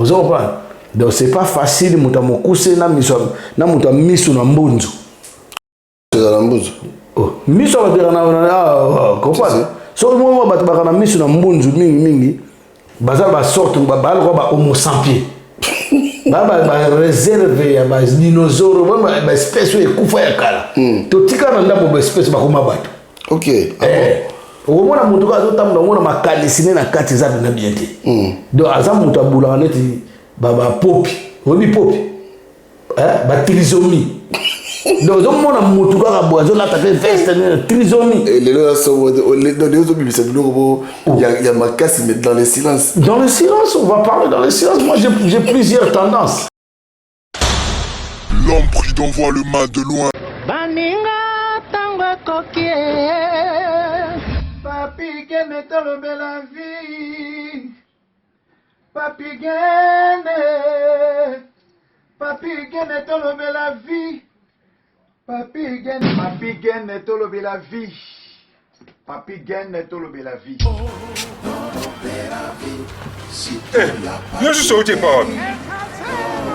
Vous comprenez? Donc c'est pas facile muta mokuse na miso na muta miso na mbunzu. C'est la mbunzu. Oh, miso ba na comprendre? So moi ba ba na miso na mbunzu mingi bazal ba sorte ba ba homo sapiens. Ba réserve ya ba dinosaure ba espèce ekufa ya kala. To tika na ndabo ba espèce ba koma bato. OK. Au moins mutu ka zo tamna mona makalisine na kati za na biente. Donc azam mutu abula neti baba popi, obi popi. Ba trisomie. Donc zo mona mutu ka boazo la tape veste na trisomie. Et les là sont les autres bibisa biloko il y a makasi mais dans le silence. Dans le silence, on va parler dans le silence. Moi j'ai plusieurs tendances. L'homme pris d'envoie le mal de loin. Baninga tango kokie. Papi gene tolo bela vie. Papi gene tolo bela vie. Papi gene tolo bela vie. Papi gene tolo bela vie. Yo je sauté pas.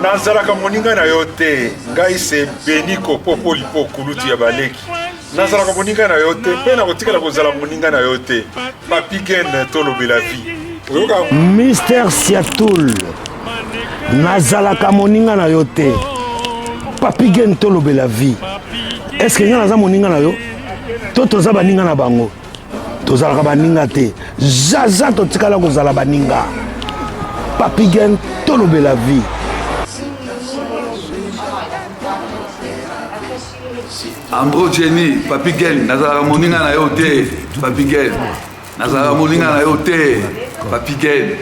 Nazalaka moninga na yote. Ngai se beniko popoli pokuluti ya baleki. Nazalaka moninga na yote. Pena kotikala kozala moninga na yote. Papi gene tolo bela vie. Mister Siatoul. Nazalaka moninga na yote. Papi gene tolo bela vie. Est-ce que nga naza moninga na yo? Toza baninga na bango. Tozalaka baninga te. Jaja totikala kozala baninga. Papi gene tolo bela vie. Ambro Jenny, Papi Gen, Nazara Moninga na yote, Papi Gen. Nazara Moninga na yote, Papi Gen.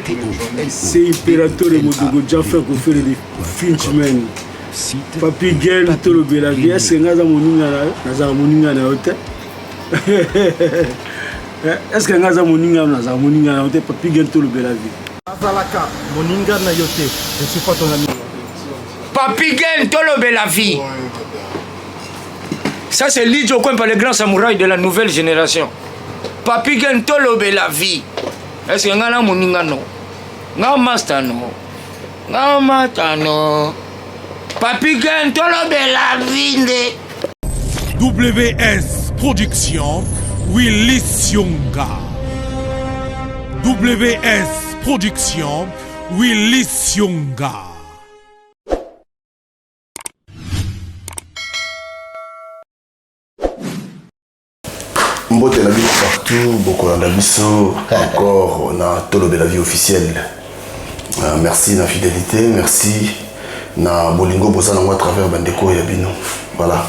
C'est impérateur de Modogo Jaffa qu'on fait des Finchman. Papi Gen, tout le Bélavi, est-ce que Nazara Moninga na yote? Est-ce que Nazara Moninga na yote, Papi Gen, tout le Bélavi? Nazalaka, Moninga na yote, je ne suis pas ton ami. Papi Gen tolo bela vie. Ça c'est Lidjo Kwempa, le grand samouraï de la nouvelle génération. Papi Gen tolo bela vie. Est-ce que ngana moninga no? Nga master no. Nga mata no. Papi Gen tolo bela vie. WS Production, Willis Yonga. WS Production, Willis Yonga. Mbote la vie partout, beaucoup d'ambition, encore on a Tolo de la vie officielle. Merci na fidélité, merci na bolingo boza na à travers bandeko ya bino. Voilà.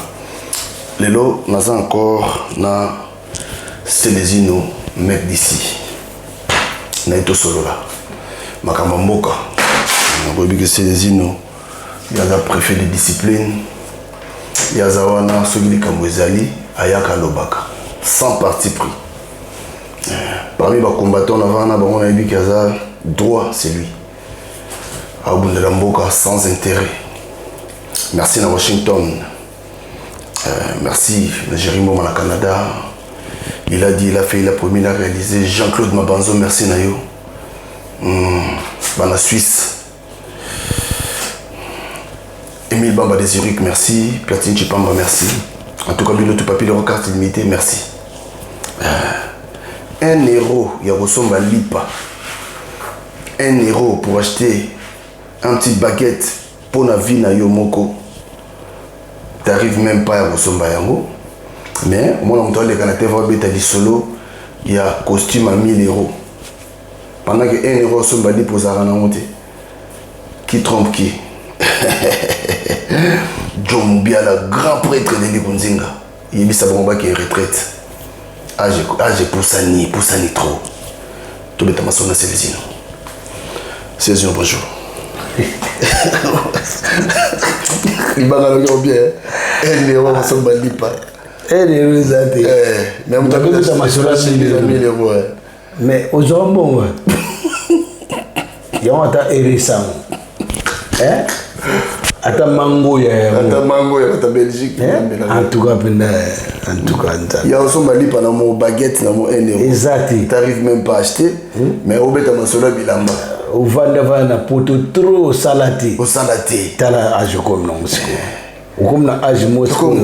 Lelo naza encore na Célésino mec d'ici. Na ito solo là. Makamba mboka. Na bobi que Célésino il y a le préfet de discipline. Il y a zawana sogili kamwezali ayaka lobaka. Sans parti pris. Parmi les combattants, on a dit qu'il y a droit, c'est lui. Abundela Mboka sans intérêt. Merci à Washington. Merci à Jérémy au Canada. Il a dit, il a fait, il a promis, il a réalisé. Jean-Claude Mabanzo, merci Nayo. La Suisse. Émile Bamba de Zurich, merci. Platine Chipamba, merci. En tout cas, Bilo Papier de carte limitée, merci. 1 euro, il y a Rosomba Lipa. 1 euro pour acheter un petit baguette pour la vie na Yomoko. Tu n'arrives même pas à Rosomba Yango. Mais moi, on doit les Canadiens voir Betali Solo. Il y a costume à 1000 euros. Pendant que 1 euro Rosomba Lipa pour Zarana monter. Qui trompe qui? John Mubia, le grand prêtre de Libunzinga. Il y a sa bomba qui est retraite. J'ai poussani trop. Tout le temps, c'est Célésino. Célésino, bonjour. Il m'a dit bien. Elle est vraiment son bandit pas. Elle est réalisée. Mais on t'a vu ça, ma soeur, c'est 1000 euros. Mais aux hommes, il y a un tas hérissant. Hein? Ata mango ya Belgique. En tout cas, il y a aussi Mali pendant mon baguette, dans mon 1 euro. Exact. Tu n'arrives même pas à acheter, mais au bête à ma soeur bilamba. ovanda vana poto trop salati tala age comme non siko comme na age mo siko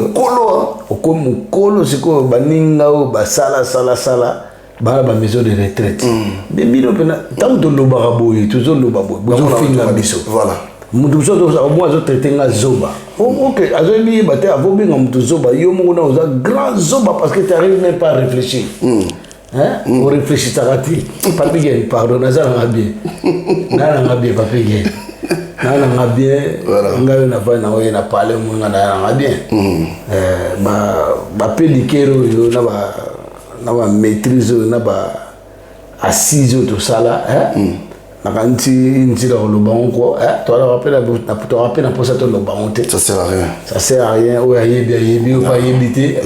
comme kolo siko baninga o basala sala ba maison de retraite mais bino pena tant de loba boy toujours loba boy bozo finga biso voilà mutu so au moins zo traiter nga zoba OK azo mi baté avobi nga mutu zoba yo mo na oza grand zoba parce que tu arrives même pas à réfléchir hein on réfléchit ça raté Papi Gen pardon nazala bien nana bien Papi Gen nana bien nga na va na oye na parler mo nga na bien ba pedikero yo na ba maîtrise na ba assise tout ça là hein na kanti ntira lo bango ko to la rappelle na to rappelle na posa to lo bango te ça sert à rien o yebi o pas yebité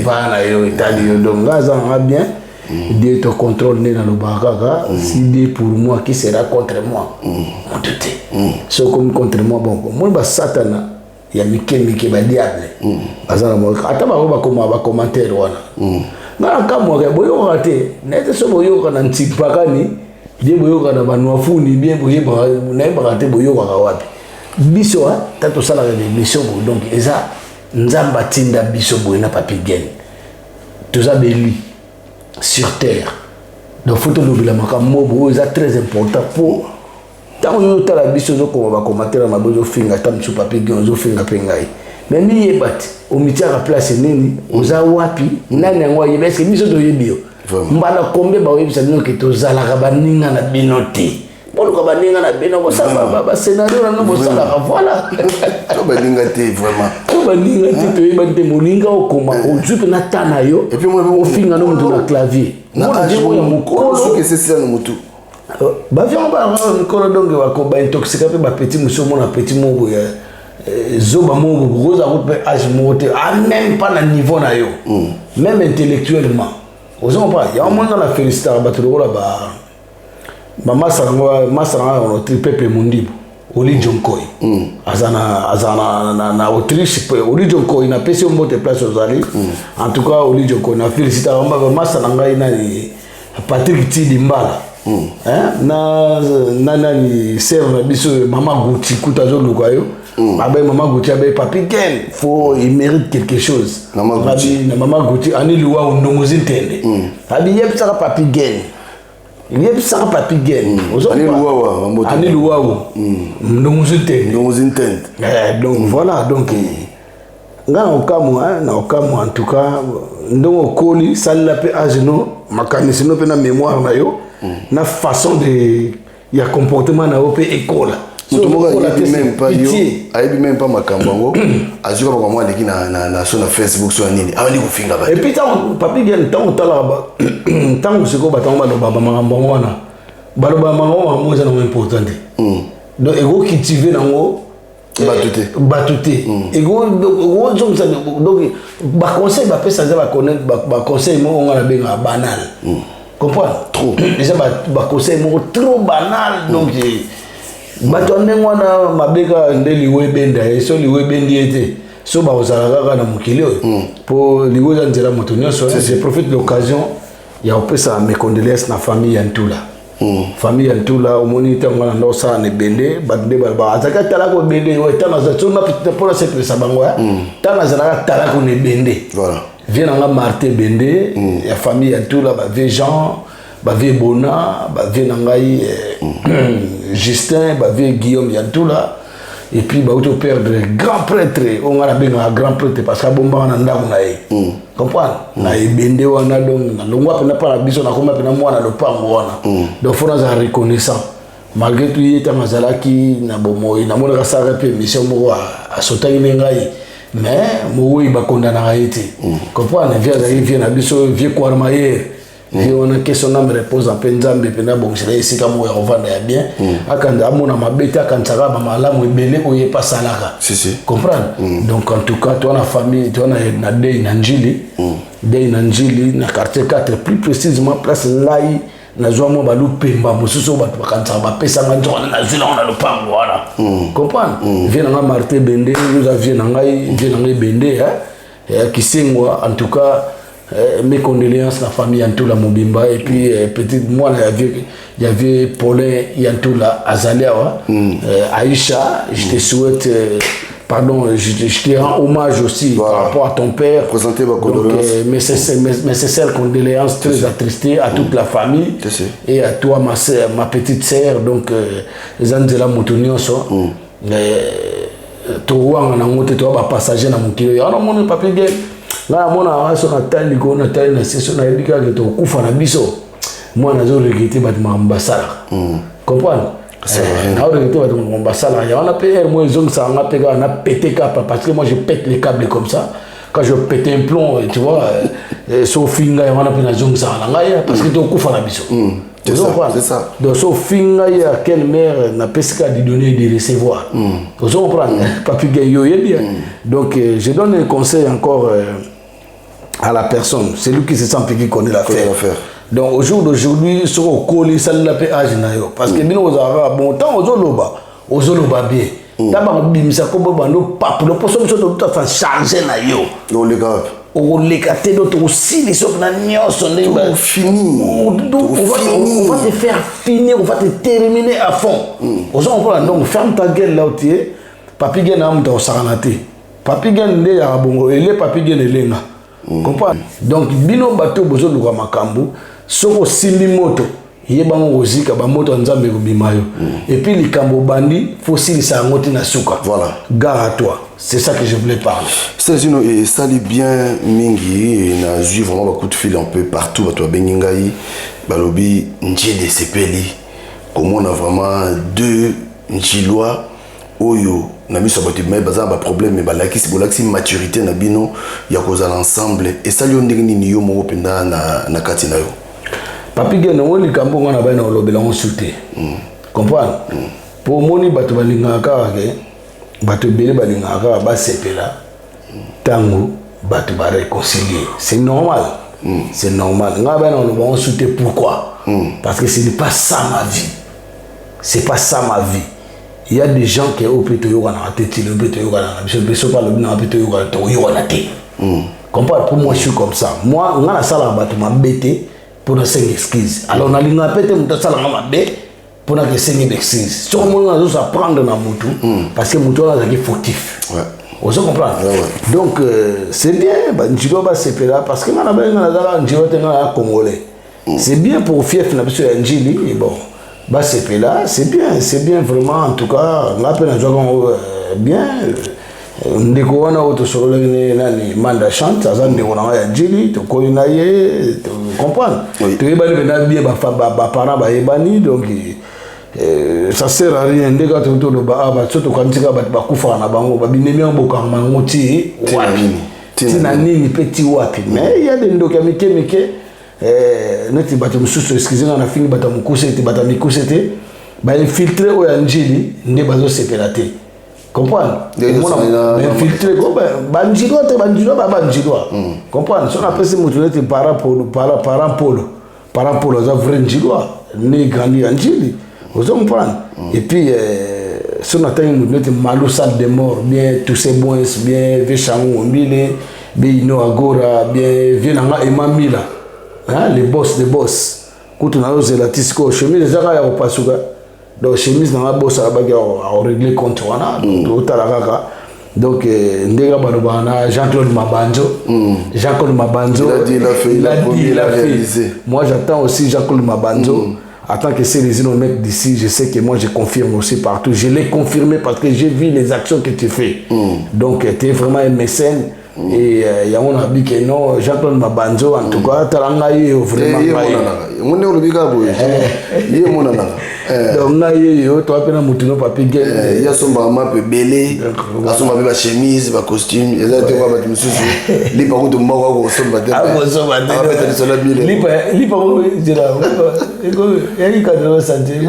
pas na yo Italie donc gaza nga bien Dieu te contrôle né dans le baraka si Dieu pour moi qui sera contre moi on te tait ce comme contre moi bon moi ba satana ya mike ba diable bazana mo ata ba commentaire wana na kama ke boyo raté nete so boyo kana ntipakani bien boyo kana banwafuni bien boyo na ba raté boyo ka wapi biso tato sala de mission donc eza nzamba tinda biso boyo na Papi Gen tout ça beli sur terre donc faut te lever la makambo boyo eza très important pour tant yo tala biso zo ko ba commentaire ma boyo finga tam su Papi Gen zo finga pengai mais ni yebati o mitiaka place nini oza wapi nani ngwa yebe est-ce que biso to yebio mbala kombe ba yebisa bino ke to zala ka baninga na binote bolo ka baninga na bino ko sa ba scénario na no sala ka voilà to baninga te vraiment to baninga te to yeba te moninga o koma o jupe na tana yo et puis moi o finga no mutu na clavier na je mo mukolo so que c'est ça no mutu ba vient ba mukolo donc ba ko ba intoxiqué ba petit muso mo na petit mo ya zoba mo roza ko pe age monté même pas na niveau na yo même intellectuellement osons pas ya mo na féliciter ba to la ba masanga on tripepe mundibo Oli Jonkoi azana na Autriche Oli Jonkoi na pesi mbote place ozali en tout cas Oli Jonkoi na féliciter ba masanga ngai na Patrick Tidi Mbala na ni serve biso Mama Gouti kutazo lukayo abe Mama Gouti abe Papi Gen faut il mérite quelque chose Mama Gouti ani luwa ndongozi ntende abi yebisa Papi Gen yebisa Papi Gen ani luwa ndongozi ntende donc voilà donc nga okamu en tout cas ndongo koli sala pe ageno makanisi no pe na mémoire na yo na façon de ya comportement na ope école so même pas makambango azuka ba moi leki na sur Facebook sur nini awali kufinga ba et puis Papi Gen tango siko batango ba baba makambango wana baloba makambango moza na important donc ego cultiver nango batute ego donc ba conseil ba pesa za ba connaître ba conseil mo ngala benga banal comprendre trop déjà ba conseil mo trop banal donc batonde ngwana mabeka ndeli webenda so liwebendi ete so ba ozala kaka na mukili pour liweza nzela moto nyonso je profite de l'occasion ya opesa mes condoléances na famille Ntula famille Ntula omoni tango na ndosa ne bende bande ba ataka tala ko bende o tana za tuna pour la cette sabango tana za na tala ko ne bende voilà vient nga Martin Bende ya famille Ntula ba vie Jean ba vie Bona ba vie ngai Justin ba vie Guillaume Yantula et puis ba auto perdre grand prêtre on a benga grand prêtre parce que bomba na ndaku na ye comprendre na ebende wana donc na longwa pena para biso na koma pena mwana lopango wana donc faut na reconnaissant malgré tout il était mazalaki na bomoi na mona ka sa pe mission mo a sotaki ngai mais mo wi ba kondana été comprendre vient na biso vie kwarmayer et on a que son âme repose en penzambe pena bon c'est ici comme on va bien akanda amona mabete akantaka ba malamu ebele oye pas salaka si comprendre donc en tout cas toi na famille toi na dei na njili na quartier 4 plus précisément place ngai na zoamo balu pemba mususu batu bakantaka ba pesa nganzo na zila na lopango wana comprendre vient na Martin Bende nous avons na ngai Bende qui singwa en tout cas mes condoléances la famille Ntula Mobimba et puis petite moi il y avait Paulin Yantoula Azaliawa, Aïcha, je te souhaite, pardon, je te rends hommage aussi par rapport à ton père. Présenter ma condoléance. Mes sincères condoléances, très attristées à toute la famille et à toi, ma petite sœur, donc Zanzela Moutounionso. Touang na ngote to ba passager na mokilo ya na mona papier gel na mona aso na tali ko na tali na seso na ebika ke to kufa na biso moi na zo regretter bat ma ambassadeur comprendre na regretter bat ma ambassadeur ya na PR moi zong sa nga pega na péter cap parce que moi je pète les câbles comme ça quand je pète un plomb tu vois sofinga ya na pena zong sa nga parce que to kufa na biso. C'est ça. Donc, sauf finga y a quelle mère n'a pas ce de donner et de recevoir. Vous comprenez? Papi Gayo est bien. Donc, je donne un conseil encore à la personne. C'est lui qui se sent qui connaît l'affaire. Donc, au jour d'aujourd'hui, sur le colis, ça l'a fait âge nayo. Parce que nous avons bon temps aux oloba bien. D'abord, bimisa comme bando pape. Le poisson de tout à fait chargé nayo. Non les gars. On les gâte d'autres aussi, les autres on finit. On va te faire finir, on va te terminer à fond. Donc ferme ta gueule là où tu es. Papi gen a m'ta saranate. Papi gen le ya bongo, ele papi gen elenga. Comprends? Donc bino bateau bozo luka makambu, soko simbi moto. Yeba ngo zika ba moto nzambe kubimayo. Et puis les kambo bandi fossile sa ngoti na suka. Voilà. Gare à toi. C'est ça que je voulais parler. C'est sinon et ça lit bien mingi et na ju vraiment beaucoup de fil un peu partout à toi bengingai balobi njede sepeli comme on a vraiment deux njilois oyo na miso bati mais baza ba problème mais balaki c'est bolaki maturité na bino ya koza l'ensemble et ça li ondingi ni yo mo penda na kati na yo. Papi gen on li kambo ngana ba na lobela on sauter. Comprendre? Pour moni bato balinga ka ke bato bele balingaka ba sepela tango bato ba réconcilier. C'est normal. C'est normal. Nga ba na on sauter pourquoi? Parce que ce n'est pas ça ma vie. C'est pas ça ma vie. Il y a des gens qui ont plutôt yoga na tête, le plutôt yoga na biso pas le na plutôt yoga to yoga na tête. Comprends? Pour moi je suis comme ça. Moi nga na sala bato mabete pour na cinq excuses. Alors na linga pete muta sala nga mabe pour na que cinq excuses. Sur moi on doit apprendre na mutu parce que mutu là c'est fautif. Ouais. Vous comprenez? Ouais. Donc c'est bien ba njilo ba sepela parce que nga na ba nga na njilo te nga congolais. C'est bien pour fief na biso ya njili et bon. Bah c'est bien vraiment en tout cas on appelle un joueur bien ndeko wana auto solo nani manda chante ça ndeko na ya jili to ko na ye to comprendre to yebali bena bien ba parents ba yebani donc ça sert à rien ndeka to lo ba ba soto kantika ba kufa na bango ba binemi mboka mangoti wapi tina nini petit wapi mais il y a des ndoka mike neti bato mususu excusez-moi na fini bato mukuse te bato mikuse te ba infiltrer o ya njili nde bazo sepelate comprendre ba infiltrer ko ba njilo te ba njilo ba njilo comprendre so na pesi mutu neti parent polo za vrai njilo ne grandi ya njili vous comprenez et puis so na tangi mutu neti malu salle de mort bien tous ces bons bien Vechango mbile Beino Agora bien Vienanga Emamila. Hein, les boss quand on a osé la tisco chemise zaka ya opasuka donc chemise na boss a bagi a régler compte wana donc talaka donc ndega balobana Jean-Claude Mabanzo il a fait. Moi j'attends aussi Jean-Claude Mabanzo en tant que cérézino mec d'ici je sais que moi je confirme aussi partout je l'ai confirmé parce que j'ai vu les actions que tu fais donc tu es vraiment un mécène. Et il y a un habit que non Jean-Claude Mabanzo en tout cas talanga yo vraiment mon ne olobika boye ye mona nanga donc na yo to apena mutuno papi gel ya somba ma pe belé asomba ba chemise ba costume et là tu vois ba mususu li pa ko to moko ko somba de li pa ko dira ko ya 80 centimes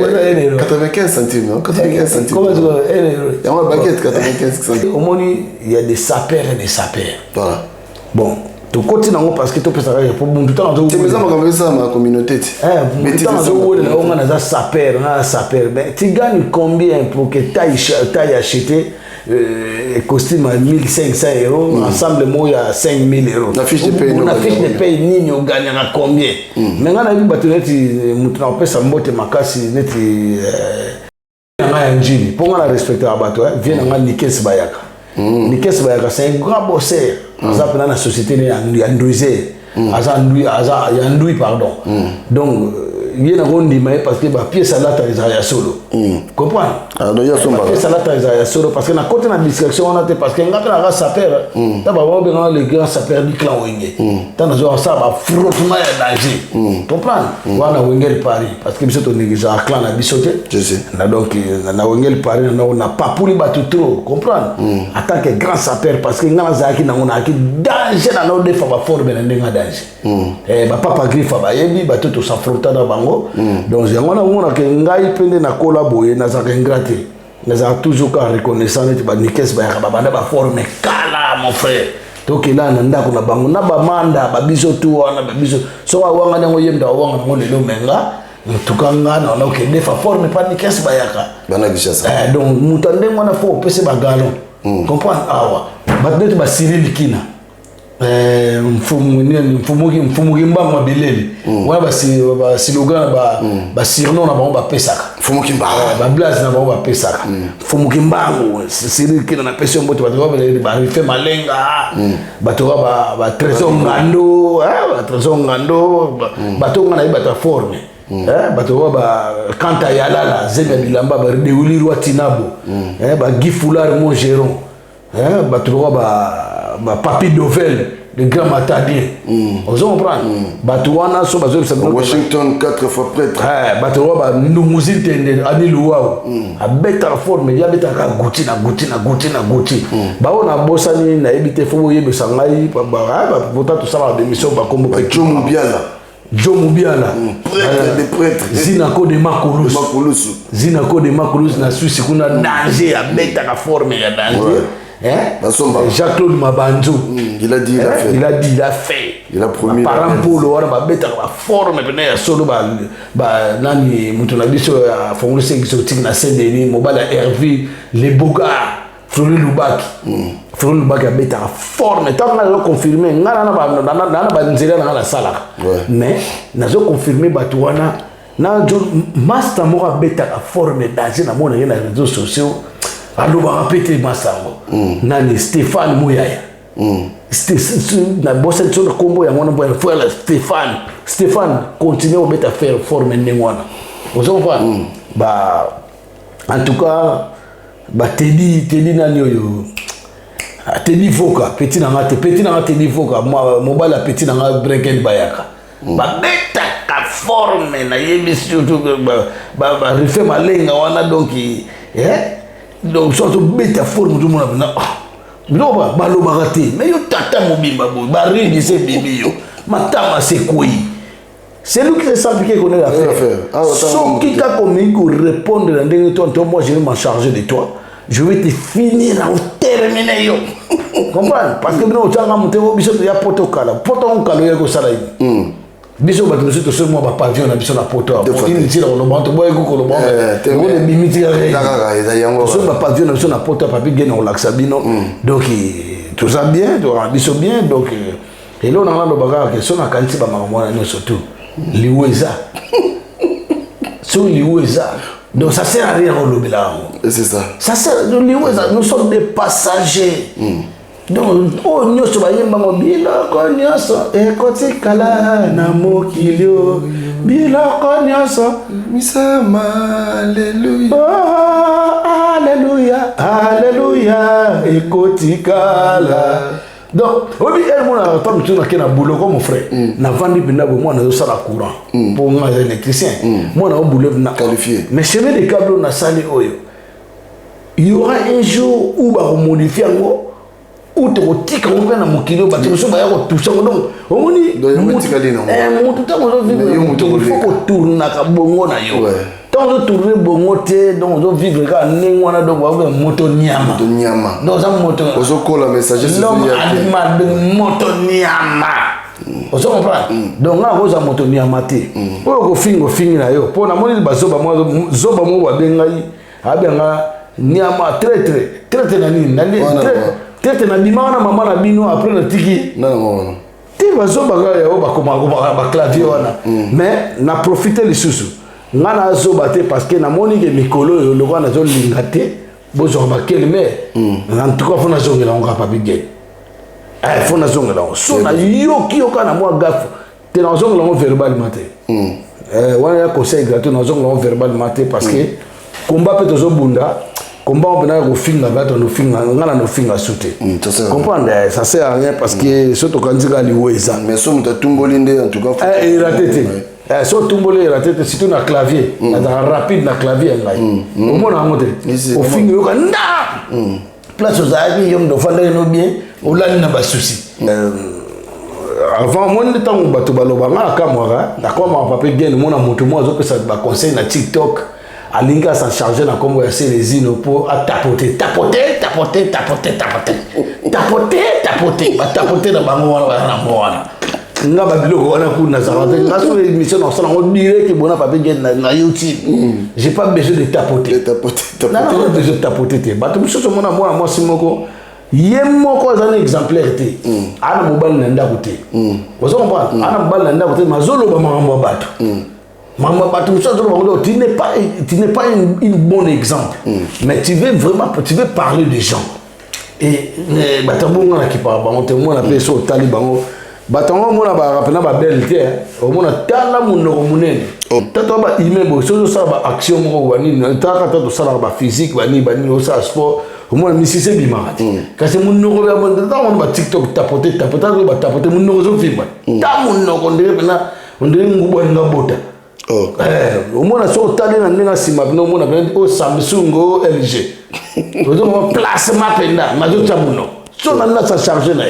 95 centimes non 95 centimes comment il y a une baguette 95 centimes au moni il y a des sapeurs et des sapeurs. Voilà. Bon, tu continues parce que tu peux savoir pour bon temps tu c'est ça ma communauté. Mais tu as sapeur, mais tu gagnes combien pour que tu ailles acheter costume à 1500 euros, ensemble moi à 5000 euros. La fiche de paye, on a fiche de paye ni on gagne à combien. Maintenant on a vu batoneti mutra on peut s'emboter makasi neti nga njini pour on la respecter abato vient nga Nikes Bayaka. Nikes Bayaka c'est un grand bosseur. Ça pendant la société ya Nduize. Yandui pardon. Donc il y a un parce que la pièce à la Isaiah solo. Comprends? La pièce à la Isaiah solo parce que dans côté de la distraction on a parce que quand on a sapeur, d'abord on les grands sapeurs du clan Wenge. Tant nous ça va frottement danger. Comprends? On a Wenge Paris parce que nous sommes négligés à clan na bisoté. Je sais. Donc na Wenge Paris on n'a pas pour les battre trop. Comprends? En tant que grand sapeur parce que ngana zaki na on a qui danger na no defa ba forme na ndenga danger. Ba papa grifa ba yebi ba tout s'affronter dans bango. Donc j'ai on a que ngai pende na collaborer na za ingraté. Na za toujours ka reconnaissant et ba Nikes ba banda ba forme kala mon frère. Donc là nanda ko na bango na ba manda ba biso tu wana ba biso so wa wanga ngo yemda wanga ngo lelo menga tukanga na na ke defa forme pa Nikes ba yaka. Bana bishasa. Donc mutande ngona fo pese ba galon. Comprendre awa. Ba detu ba Cyril Kina. Mfumuki mbanga belele wana ba slogan ba surnom na bango ba pesaka mfumuki mbanga ba blaze na bango ba pesaka mfumuki mbango Cyril Kina na pesa mbote ba rife malenga bato ba trésor ngando ba trésor ngando bato ngana ba ta forme bato ba kanta yalala zebe bilamba ba deulirwa tinabo ba gifular mon géron bato ba papi Dovel le grand matadien on comprend batouana so bazo Washington 4 fois prêtre bato ba ndumuzi tende ani luwao a beta forme ya beta ka guti ba ona bosani na ebite fo yebe sangai ba pota to sala de mission ba kombo pe Jomu Biala des prêtres Zinako de Makulus na Suisse kuna danger a beta ka forme ya danger. Jacques-Claude Mabanzo, il a dit, il a fait. Il a promis. Par exemple, on a bête la forme, solo nani mutuna biso a formule exotique na Saint-Denis, mobile Hervé, les Bogards, Florent Lubaki a bête la forme. Tant qu'on a confirmé, on a nzela na la sala. Mais on a confirmé batouana na master mora bête la forme danger na mona na réseaux sociaux. Alors on va répéter masango nani Stéphane Mouyaya na bossa de combo ya mwana boya frère Stéphane continue au beta faire forme ndengwana ozofa ba en tout cas ba Teddy nani yo Teddy Voka petit na Teddy Voka mobile la petit na Breaking Bayaka ba beta ka forme na yebi surtout ba refait malenga wana donc donc surtout bête forme tout le monde non ba lo baraté mais yo tata mobimba bo ba ringi c'est bébé yo matama c'est quoi c'est lui qui sait appliquer qu'on est à faire so qui t'a commis pour répondre dans des temps moi je vais m'en charger de toi je vais te finir en terminer yo comprends parce que non tu as monté au biso ya poto kala ya ko sala biso ba biso to so mo ba pavillon na biso na poto ini tira ko lo bantu boy ko lo bantu mo le bimiti ya so ba pavillon na biso na poto papi gena o laxabino donc tout ça bien to biso bien donc et là on a lo baga que so na kanti ba mama na surtout liweza so liweza donc ça sert à rien au lobela c'est ça sert liweza nous sommes des passagers donc oh nyoso bayemba mobila ko nyoso ekotikala na mokilio bila ko nyoso misama alléluia alléluia ekotikala donc obi elle mona tam tu na kena boulot comme mon frère na vandi bina bo moi na so la courant pour moi électricien moi na boulot na qualifié mais chemin de câble na sali oyo il y aura un jour où ba modifier ngo ou te rotika on va na mokilo ba te so ba ya ko toucher donc omoni mutu ta ko vivre il faut ko tourner ka bongo na yo tant de tourner bongo te donc on vivre ka nengwana donc wa moto nyama donc ça moto ozo kola message c'est animal de moto nyama ozo comprendre donc na ko za moto nyama te o ko fingo na yo pona moni ba zoba mo wa bengai abenga Niama traître na nini traître na bima na maman na bino après na tiki non ti bazo baga ya ba koma clavier wana mais na profiter les sous ngana zo baté parce que na moni que mikolo yo le wana zo lingate bozo ba kelme en tout cas fona zo ngela on pas bien fona zo ngela so na yo ki yo kana moi gaffe te na zo ngela verbal maté wana ya conseil gratuit na zo ngela verbal maté parce que combat peut zo bunda combat on peut na finga bato no finga ngala no finga sauter comprendre ça sert à rien parce que surtout quand tu gali weza mais so muta tumbolinde en tout cas il raté so tumbolé raté surtout na clavier na rapide na clavier ngai au moins na monter au finga yo nda place aux amis yom do fanda no bien au là na ba souci avant moi le temps bato baloba ngala kamera na comme on papier bien mon moto moi zo que ça ba conseil na TikTok Alinga s'en charger dans comme verser les îles pour tapoter dans bango na moana nga ba biloko wana ku na zarate nga sur l'émission on s'en on dirait que bona papier na YouTube j'ai pas besoin de tapoter non besoin de tapoter ba tout ce mona moi simoko yemoko za exemplaire te ana mobile na ndako te ozo comprendre ana mobile na ndako te mazolo ba mambo bato Maman, tu n'es pas un bon exemple, mais tu veux parler des gens. Et batabonga na kipa bango te mona peso talibango batango mona ba rapena ba belté o mona tala munoko munene tato ba imebo so ça ba action mo wani taka tato sala ba physique bani o sa sport o mona misise bimati kasi munoko ba mo tato ba TikTok tapoter munoko zo filma ta munoko ndire pena ndire ngubo nga bota au moins so tali na ninga sima bino mona bino o Samsung o LG ozo mo place mapenda mazo chamuno so na sa charger na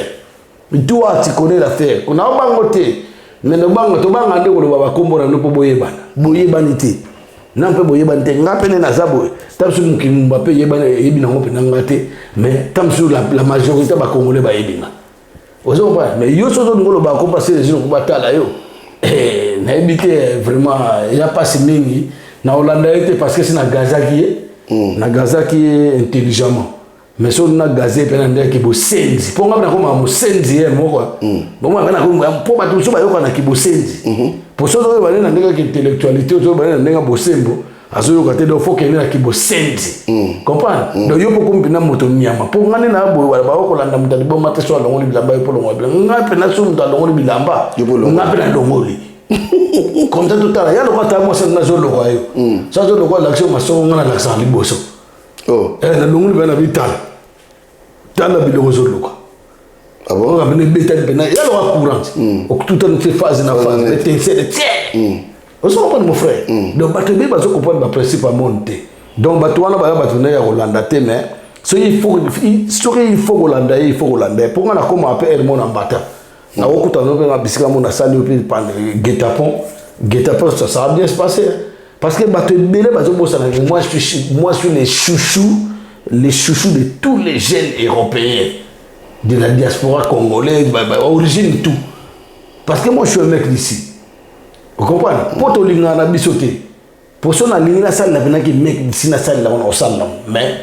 toi tu connais l'affaire on a bangote mais no bango to banga ndeko lo baba kombo na nopo boyebani te na mpe boyebani te ngapene na zabo tamsu mukimba pe yebana yebina ngope na ngate mais tamsu la majorité ba congolais ba yebina ozo ba mais yo so zo ngolo ba ko passer les jours ko batala yo na habité vraiment il y a pas si mingi na Hollande était parce que c'est na Gaza qui est intelligemment mais so na Gaza pena ndeke bo senzi ponga na koma mo senzi ye moko bon moi na ko po ba tout so ba yo kana ki bo senzi pour so do ba na ndeka intellectualité so ba na ndeka bo sembo azo yo kate do faut que na ki bo senzi comprendre donc yo poko mpina moto nyama po ngane na bo ba ko landa mutali bo mate so longo li bilamba yo polo ngobla ngape na so mutali longo li bilamba ngape na longo li comme ça tout à l'heure il y a le quoi ta moi c'est na zo lo kwa yo ça zo lo kwa l'action ma so ngana la sa liboso na longo li bana vital tala biloko zo lo kwa abo ngabene beta bena il y a le courant au tout en phase na phase l'étincelle on se comprend mon frère donc batebe bazo comprendre ba principe à monter donc batwana ba batuna ya Hollande te mais so il faut Hollande il faut Hollande pour ngana comme appel mon ambata na okuta no pe mabisika mon asali pe pande guet-apens ça va bien se passer parce que batebe bazo bossa na moi je suis les chouchous de tous les jeunes européens de la diaspora congolaise origine tout parce que moi je suis un mec d'ici. Vous comprenez? Pour tout le monde, pour ça, on a l'ingénieur salle la peine qui mec d'ici na salle là on salle mais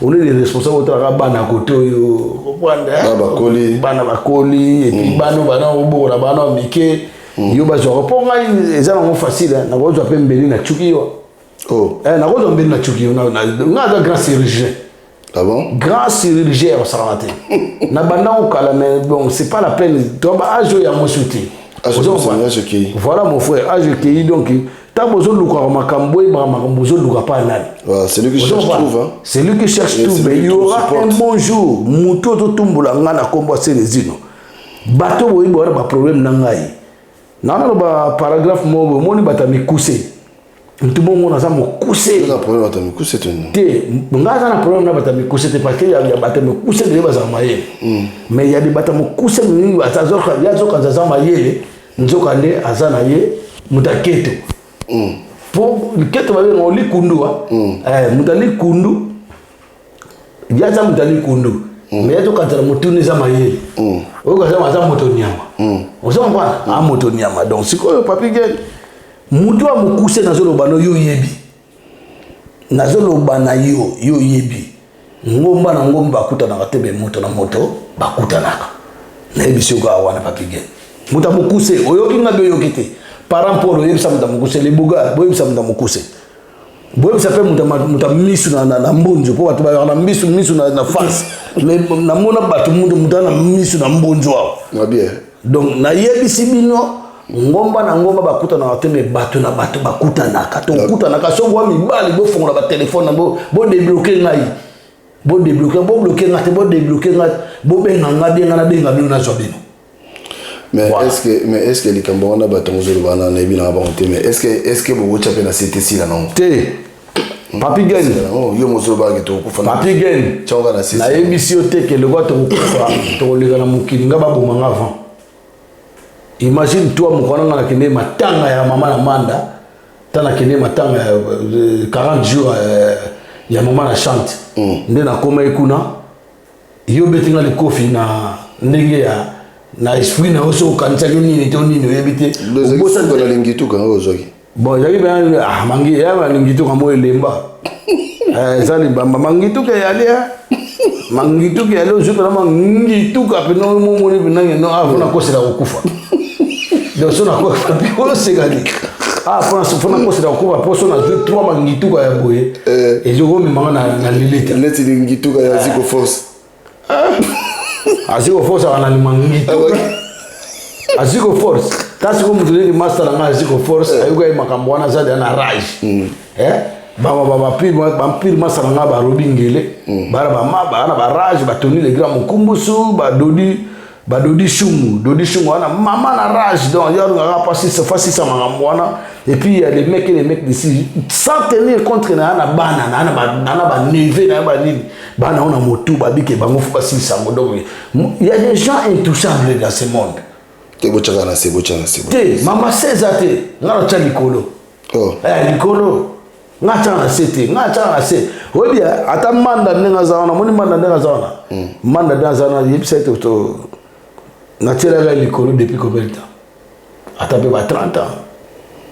on est les responsables de travail bana côté vous comprenez? Bana bakoli et puis bana obo la bana mike yo ba zo pour nga eza na facile na go zo pe mbeli na chukiyo na go zo mbeli na chukiyo na grand chirurgien. Ah bon? Grand chirurgien au Saramate. Na bana on kala mais bon c'est pas la peine toi ba ajo ya mo souti. Voilà mon frère, AGKI donc t'as besoin de quoi makambo et makambozo de pas nani. C'est lui qui cherche tout hein. C'est lui qui cherche tout mais il y aura un bon jour muto to tumbula ngana kombo c'est les ino. Bato boy bo ba problème nangai. Na ba paragraphe mo moni bata mikuse. Tout le monde a ça mo couser. Le problème bata mikuse te. Ngaza na problème na bata mikuse te parce que ya bata mikuse de baza maye. Mais il y a des bata mikuse ni atazoka ya zoka za maye. Nzoka nde azana ye mutaketo po keto babe ngoli kundu mutali kundu yaza mutali kundu mais yazo katara mutuni za mayele oka za maza moto nyama ozomba moto nyama donc siko papi gel mutu amukuse na zolo bano yo yebi nazoloba na yo yebi ngomba na ngomba bakutanaka te moto na moto bakutanaka nayebi soko awana Papi Gen muta mokuse oyoki nga be oyoki te parent pour oyebisa muta mokuse les bogards boyebisa muta mokuse boyebisa pe muta misu na mbonzo po bato bayaka na misu na face mais namona bato muta na misu na mbonzo awa bien donc nayebisi bino ngomba na ngomba bakutanaka te mais bato na bato bakutanaka tokutanaka so bwa mibali bofongola batelefone bo débloquer ngai bo bloquer ngai te bo débloquer ngai bo benga nga benga na benga bino na zwa bino. Mais voilà. est-ce que les Cambodgiens battent aux Européens dans les villes à Banté mais est-ce que vous avez appelé la CTC là non? Papi Gen. Yo mozoba que tu kufa. Papi Gen. Tchonga na CTC. Na émission te que le gars te kufa to le gana mukili ngaba bomanga avant. Imagine toi mukona na kene matanga ya mama na manda tana kene matanga ya 40 jours ya mama na chante. Nde na koma ikuna yo betinga le kofi na ndenge ya na esprit na oso kanisa nini to nini yebite bosa na lingitu ka ozoki bon yaki ben mangi ya lingitu ka mo elemba zali bamba mangitu ka yale mangitu ka yale ozo na mangitu ka peno mo mo ni binange no afuna kosela okufa do so na ko piko segali fona kosela okufa poso na 3 mangitu ka ya boye ezo mi manga na lilita neti lingitu ka ya ziko force Aziko force ana ni mangi. Aziko force. Tasi ko mutule ni master nga aziko force ayuka makambo wana zadi ana rage. Pire master nga ba robingele. Bara ba maba ana ba rage ba toni le grand mukumbusu ba dodi shumu ana mama na rage donc yo nga passer ça facile ça makambo wana et puis les mecs d'ici sans tenir compte na ana bana na ba neve na ba nini bana ona motu babike bango fuka si sango donc il y a des gens intouchables dans ce monde te bochana c'est te mama César te ngalo cha likolo likolo ngata na se obia ata manda ndenga zaona moni manda ndenga zaona manda ndenga zaona yebisa to na tela likolo depuis combien de temps ata pe ba 30 ans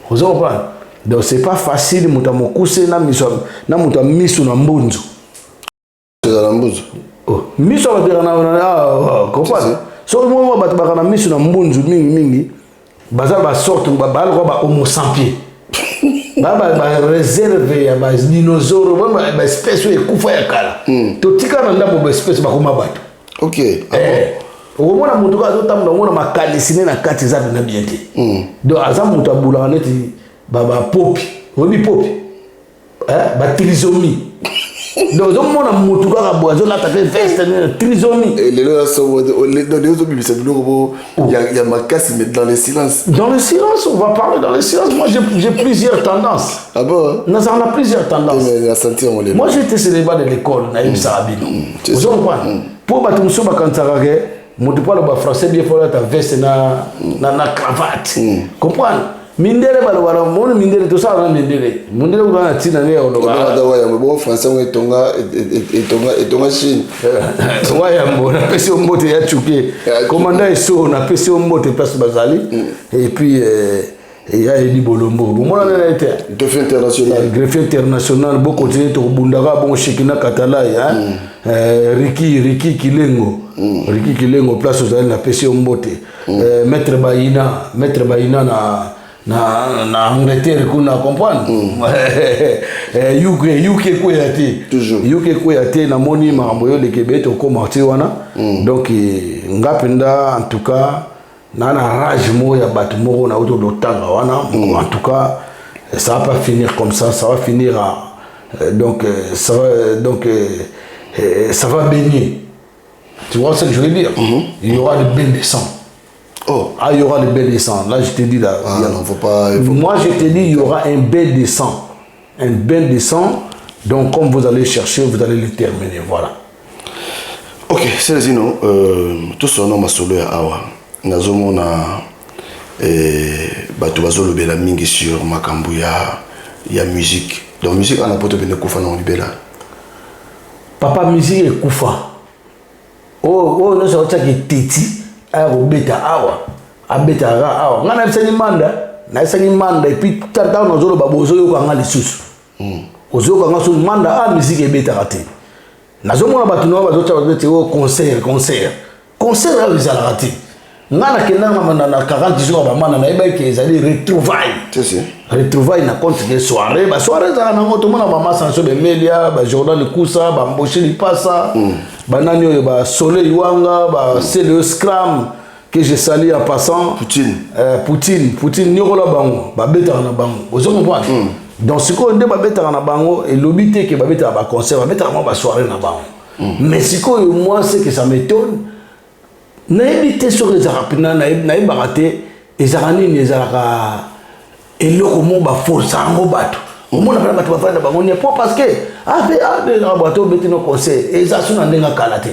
vous comprenez donc c'est pas facile muta mokuse na muta misu na mbunzu miso bateka na comprendre so mo bato bakana miso na mbunzu mingi bazala ba sorte ba homo sapiens ba réserve ya ba dinosaure ba espèce ekufa ya kala to tika na ndabo ba espèce bakoma bato OK omona mutu ka zo tamna omona makalisine na kati za na bien te donc aza mutu abula neti ba popi obi popi ba trisomie donc on a mutu ka boazo la taper veste trisomie les là sont les autres bibisa biloko il y a makasi mais dans le silence on va parler dans le silence moi j'ai plusieurs tendances ah bon on a plusieurs tendances moi j'ai été célébat de l'école na ibisa abino vous comprenez pour battre muso bakantaka ke mutu pa le français bien faut ta veste na cravate comprendre mindere balobala mona mindere to sala mindere mindere kuna tina ne oloba da waya mbo français etonga chine waya mbo na pesi ombote ya chuke commandant eso na pesi ombote place bazali et puis il y a Edi Bolombo mona na été greffier international bo continuer to bundaka bon shikina katala ya Riki Kilengo place aux na pesi ombote maître Baina na Angleterre kuna comprendre UK kuyate na moni mambo yo de Québec to commenter wana donc ngapenda en tout cas na rage mo ya bato mo na auto lotanga wana en tout cas ça va pas finir comme ça va finir donc ça va baigner tu vois ce que je veux dire il y aura de bains de sang. Il y aura le bain de sang. Là, je te dis là. Non, faut pas. Moi, je te dis, il y aura un bain de sang. Un bain de sang. Donc, comme vous allez chercher, vous allez le terminer. Voilà. Ok, c'est les nous. Tout ce nom solo ya awa. Nazomo na batu bazolo bela mingi sur makambu ya musique. Donc, musique on a poto bene kufa na libela. Papa musique est kufa. Oh, nous sommes qui titi. Beta awa abeta awa ngana bisani manda na bisani manda et puis tata nozolo babozo yo kanga lisusu ozoka ngaso manda a musique ebetaka te nazomona bato nao bazotya te o concert oyo ezalaka te nga nakendanga na 40 jours bamana nayebaki ezali retrouvaille na compte de soirée basoirée ezalaka nango tomona bamasanso bemelia bajournal kusa bamboshe lipasa banani oyo basoleil wanga baceleo scram que je salue en passant Poutine nyokola bango babetaka na bango ozo comprendre donc sikoyo nde babetaka na bango elobi te ke babetaka baconcert babetaka mo basoirée na bango mais sikoyo moi c'est que ça m'étonne nayebi te soki ezalaka mpena nayebaka te ezalaka nini ezalaka eloko mo baforsa yango bato omona mpena bato bafanda bango nie po parce que bato obeti no concert eza so na ndenge akala te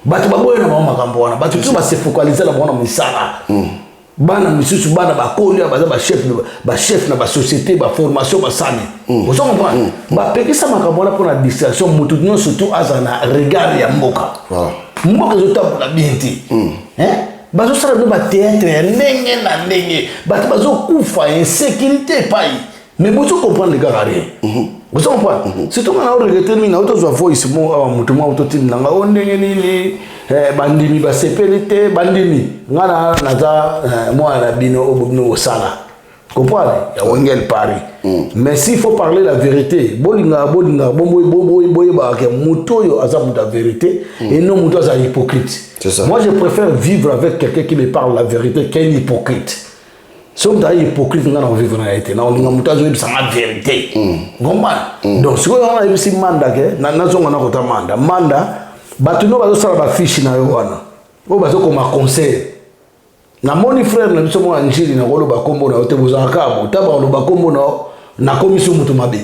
bato baboye na bango makambo wana bato tu base focaliser na bango na misala bana misusu bana bakoli baza bachef na basociété baformation basami ozo comprendre bapekisa makambo wana mpona distraction motu nyonso tu aza na regard ya mboka mboka ezotambola bien te bazosala bino bateatre ya ndenge na ndenge bato bazokufa insécurité epai mais bozo comprendre kaka rien ozo comprendre surtout nga na oregrete mingi naotozwa voice mo awa motu mwa ototimi nanga o ndenge nini bandimi basepeli te bandimi nga naza mwana na bino obobino osala comprendre ya wengel Paris mais s'il faut parler la vérité bolinga boyebaka moto oyo aza moto ya vérité et non moto aza hypocrite moi je préfère vivre avec quelqu'un qui me parle la vérité qu'un hypocrite so moto aza hypocrite nga na ovivre na ye te na olinga moto azoyebisanga vérité ngombana donc sikoyo wana yebisi manda ke nazonga na kota manda bato no bazosala bafishi na yo wana oyo bazokoma concert namoni frère na biso mwana njiri na koloba kombo na yo te bozalaka bo ta baloba kombo na komisi moto mabe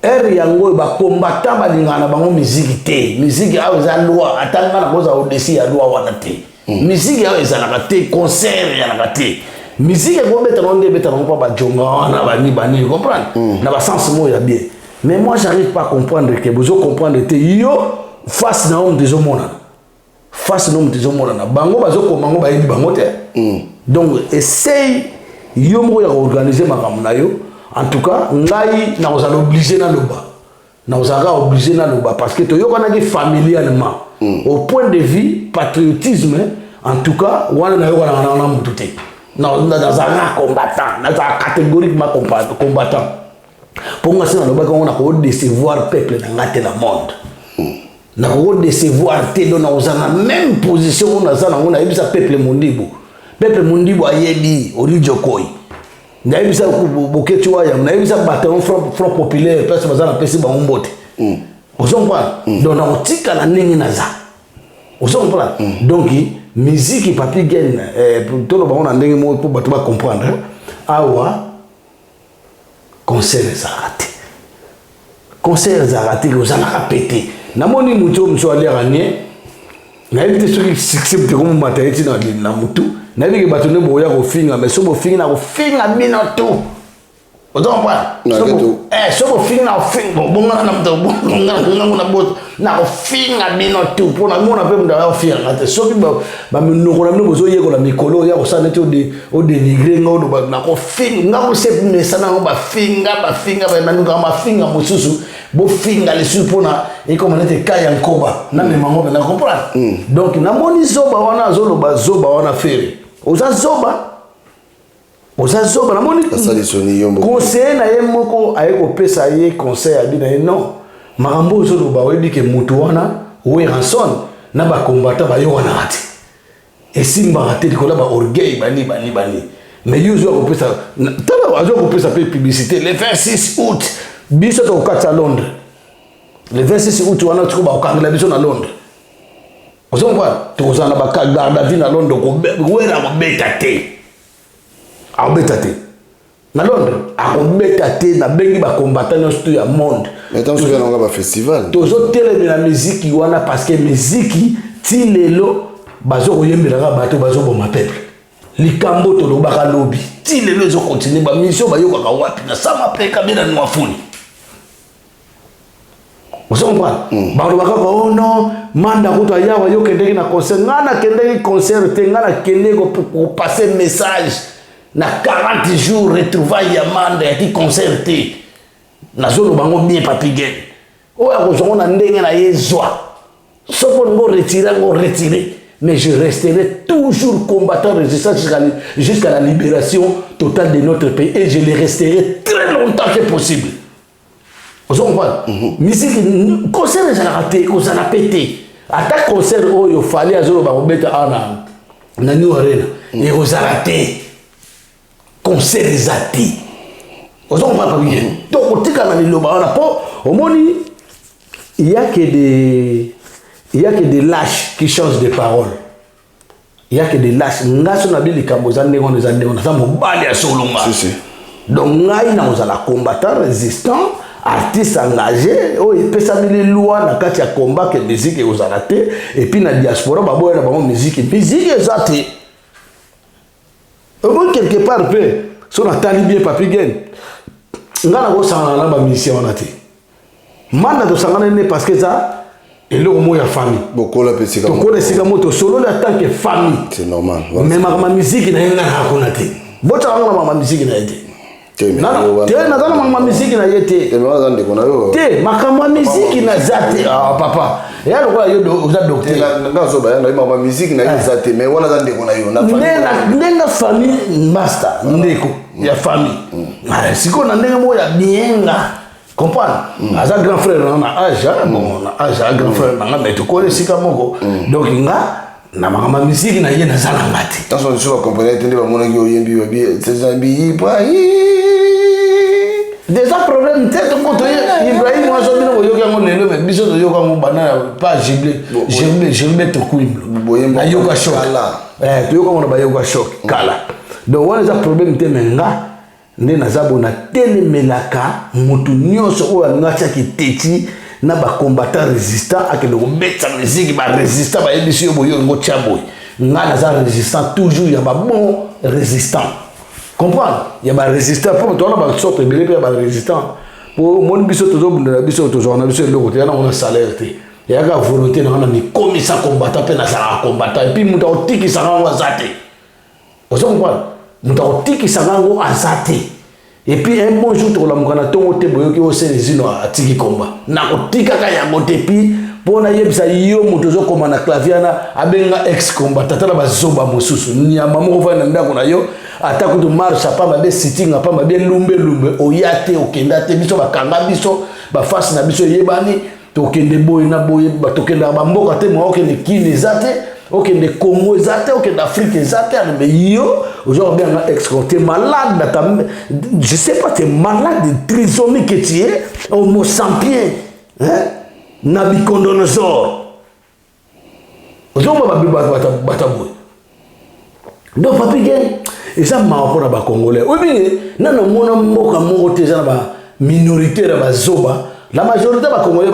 ere yango oyo bakombata balingaka na bango miziki te miziki ayo eza loi atanga na koza odesi ya loi wana te miziki ayo ezalaka te concert ezalaka te miziki ekobeta nango nde ebeta nango mpa bajonga wana bani comprendre na basense moyo ya bien mais moi j'arrive pas à comprendre que bozo comprendre te yo face na homme dezomonana face na homme dezomonana bango bazokoma ngo bayebi bango te donc essaye yo moko ya koorganiser makambo na yo en tout cas ngai nakozala obligé nazalaka obligé naloba parce que toyokanaki familialement au point de vue patriotisme en tout cas wana nayokanaka na motu te nazalaka combattant nazalaka catégoriquement combattant mpo nga se nalobaki ngo nakodecevoir peuple na nga te na monde nakodecevoir te do nakozala na même position ngo naza nango nayebisa peuple mondibo ayebi olijokoi nayebisa boketi waya nayebisa bataillon front populaire place baza na pesi bango mbote ozompana donc nakotikala ndenge naza ozompana donc musique papi gen toloba ngo na ndenge moko mpo bato bacomprendre awa concert ezalaka te ozalaka pete namoni moto oyo mosu aliaka nie nayebi te soki succès te komomata ye ti na motu nayebi ke bato nde boya kofinga mais so bofingi na kofinga bino tu ozompana so bofingi na kofinga bongana na moto bonganango na boto na kofinga bino tu mpona mona mpe moto akofinga te soki baminoko na bino bozoyekola mikolo oya kosala neti odenigre nga oloba na kofinga nga kosepi mesana yango bafinga banukaka mafinga mosusu bofinga lisusu mpona ekoma neti ka ya nkoba namemango mpe na comprendre donc namoni zoba wana azoloba zoba wana fere oza zoba namoni conseiller na ye moko aye kopesa ye conseil abi na ye non makambo ozoloba oyebi ke motu wana oye ranson na bakombata bayokanaka te esimbaka te likola baorgueil bani mais yo ozwa kopesa tala azwa kopesa mpe publicité le 26 août biso tokokatisa Londres le 26 août wana tiko bakokangela biso na Londres ozomva tokozala na bakagarde à vue na Londres wera akobeta te na Londres akobeta te nabengi bakombata nyonso to ya monde tozotelemela miziki wana parce que miziki ti lelo bazokoyembelaka bato bazoboma peuple likambo tolobaka lobi ti lelo ezokontinue bamisio bayokaka wapi na sama mpe kabila ni mafuni ozompana balobaka oh non manda kutu ayawa yo kendeki na concert nga nakendeki concert te nga nakendeki kopase message na 40 jours retrouvaille ya manda yaki concert te nazolo bango bien Papigel oya kozongo na ndenge na yezwa soko ngo retirer mais je resterai toujours combattant résistant jusqu'à la libération totale de notre pays et je le resterai très longtemps que possible. Vous comprenez? Musique, concert, ils ont raté, ils ont pété. À ta concert, il fallait à Zolo Barobeta na New Arena. Et ils ont raté. Concert, ils ont raté. Vous comprenez? Donc, on dit qu'au moins, il n'y a que des lâches qui changent de parole. Il n'y a que des lâches. Ngaso na bili kamboza ndeko na ndeko na samu bali ya solonga. Donc ngai na ozala combattant résistant, artiste engagé, oh il peut s'amener loi na kati ya combat que musique et ozala te et puis na diaspora babo na bango musique ezate. Au moins quelque part peu so na tali bien Papigel. Ngana go sangana ba mission na te. Manda to sangana ne parce que ça et le mot ya famille. Beaucoup la petite. Donc on est sikamoto solo la tant que famille. C'est normal. Mais ma musique na yenga na konate. Bota ma musique na yete. Ma musique na yete. Te ma musique na zate. Ah papa. Ya lokwa yo oza docteur. Ngazo ba na ma musique na zate mais wana za ndeko na yo na famille. Ndenga famille master ndeko ya famille. Siko na ndenga mo ya bienga. Comprendre? Aza grand frère na âge, bon, na âge grand frère na mais tu connais sika moko. Donc na ma musique na yena zala ngati. Attention sur la compagnie tende ba mona yo yembi ba c'est zambi Ibrahim. Déjà problème tête contre Ibrahim moi so bino yo kango nelo mais biso yo kango bana pas giblé. Je vais te couper. Na yoga shock. Tu yo kango na ba yoga shock kala. Donc on a problème te menga. Nde nazabo na telemelaka mutu nyonso oyo angatiaki teti na ba combattant résistant akende kobetsa musique ba résistant ba yebisi yo boyo ngo chaboy nga naza résistant toujours ya ba bon résistant comprendre ya ba résistant pour toi na ba sorte belé pe ba résistant pour mon biso tozo bunda biso tozo na biso loko te na on a salaire te ya ka volonté na na mi komisa combattant pe na sa combattant et puis muta otiki sa ngwa zate ozo comprendre Mutaki sangango azate. Et puis un bon jour tu la mukana tongo te boyoki o selezino atiki komba. Na kotika ka ya motepi pona yebisa yo mutozo koma na claviana abenga ex combattant tala bazoba mosusu. Nyama moko vana ndako na yo atakutu marche pa mabe sitting pa mabe lumbe oyate okenda te biso bakanga biso ba face na biso yebani to kende boy na boy ba to kenda ba mboka te mo okende kini zate. Ok, les Congo exact, ok, l'Afrique exact, mais yo, aujourd'hui, on a ex-compté malade, je sais pas, tu es malade de trisomie que tu es, homo sapiens, hein, Nabucodonosor. Aujourd'hui, on va bataboué. Donc, Papigel, et ça m'a encore à Congolais. Oui, mais, non, mon amour, mon côté, minorité, zoba, la majorité des Congolais,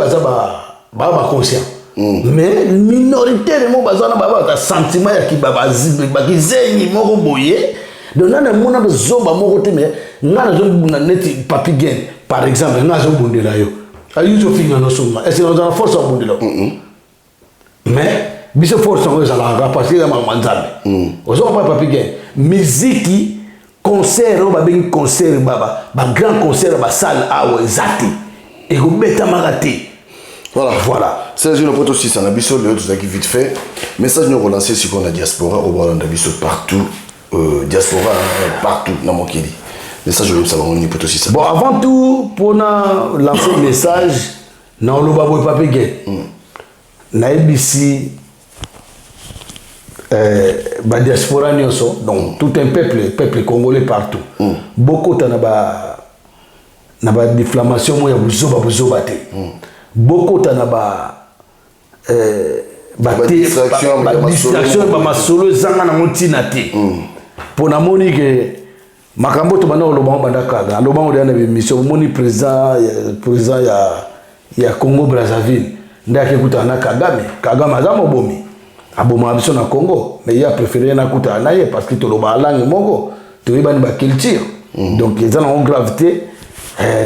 bah, conscient. Mais minoritairement bazana baba ta sentiment ya kibabazi bakizenyi moko boye donc na mona zoba moko te mais ngana zo na neti Papigel par exemple ngana zo bundela yo ayuzo finga no soma est-ce que on a force à bundela mais biso force on za la parce que ma manzambe ozo pa Papigel musique concert ba ben concert baba ba grand concert ba salle awe zati et ko beta magati. Voilà. C'est une autre aussi, ça n'a pas besoin de tout ça qui vite fait. Message nous relancer sur la diaspora, au Rwanda, partout, diaspora partout dans mon pays. Message nous savoir on peut aussi ça. Bon, avant tout, pour lancer le message, dans le Babo Papigel, na ABC, la diaspora donc tout un peuple congolais partout. Beaucoup de na déflammation moya buzoba te. Beaucoup de distraction ba masolo zanga na motina te. Pour na moni que makambo to bana lobango bandaka lobango de na mission moni président ya Congo Brazzaville ndaki kuta na Kagame azamo bomi aboma biso na Congo mais il a préféré na kuta na ye parce que to loba langue moko to yebani ba culture donc ils ont gravité.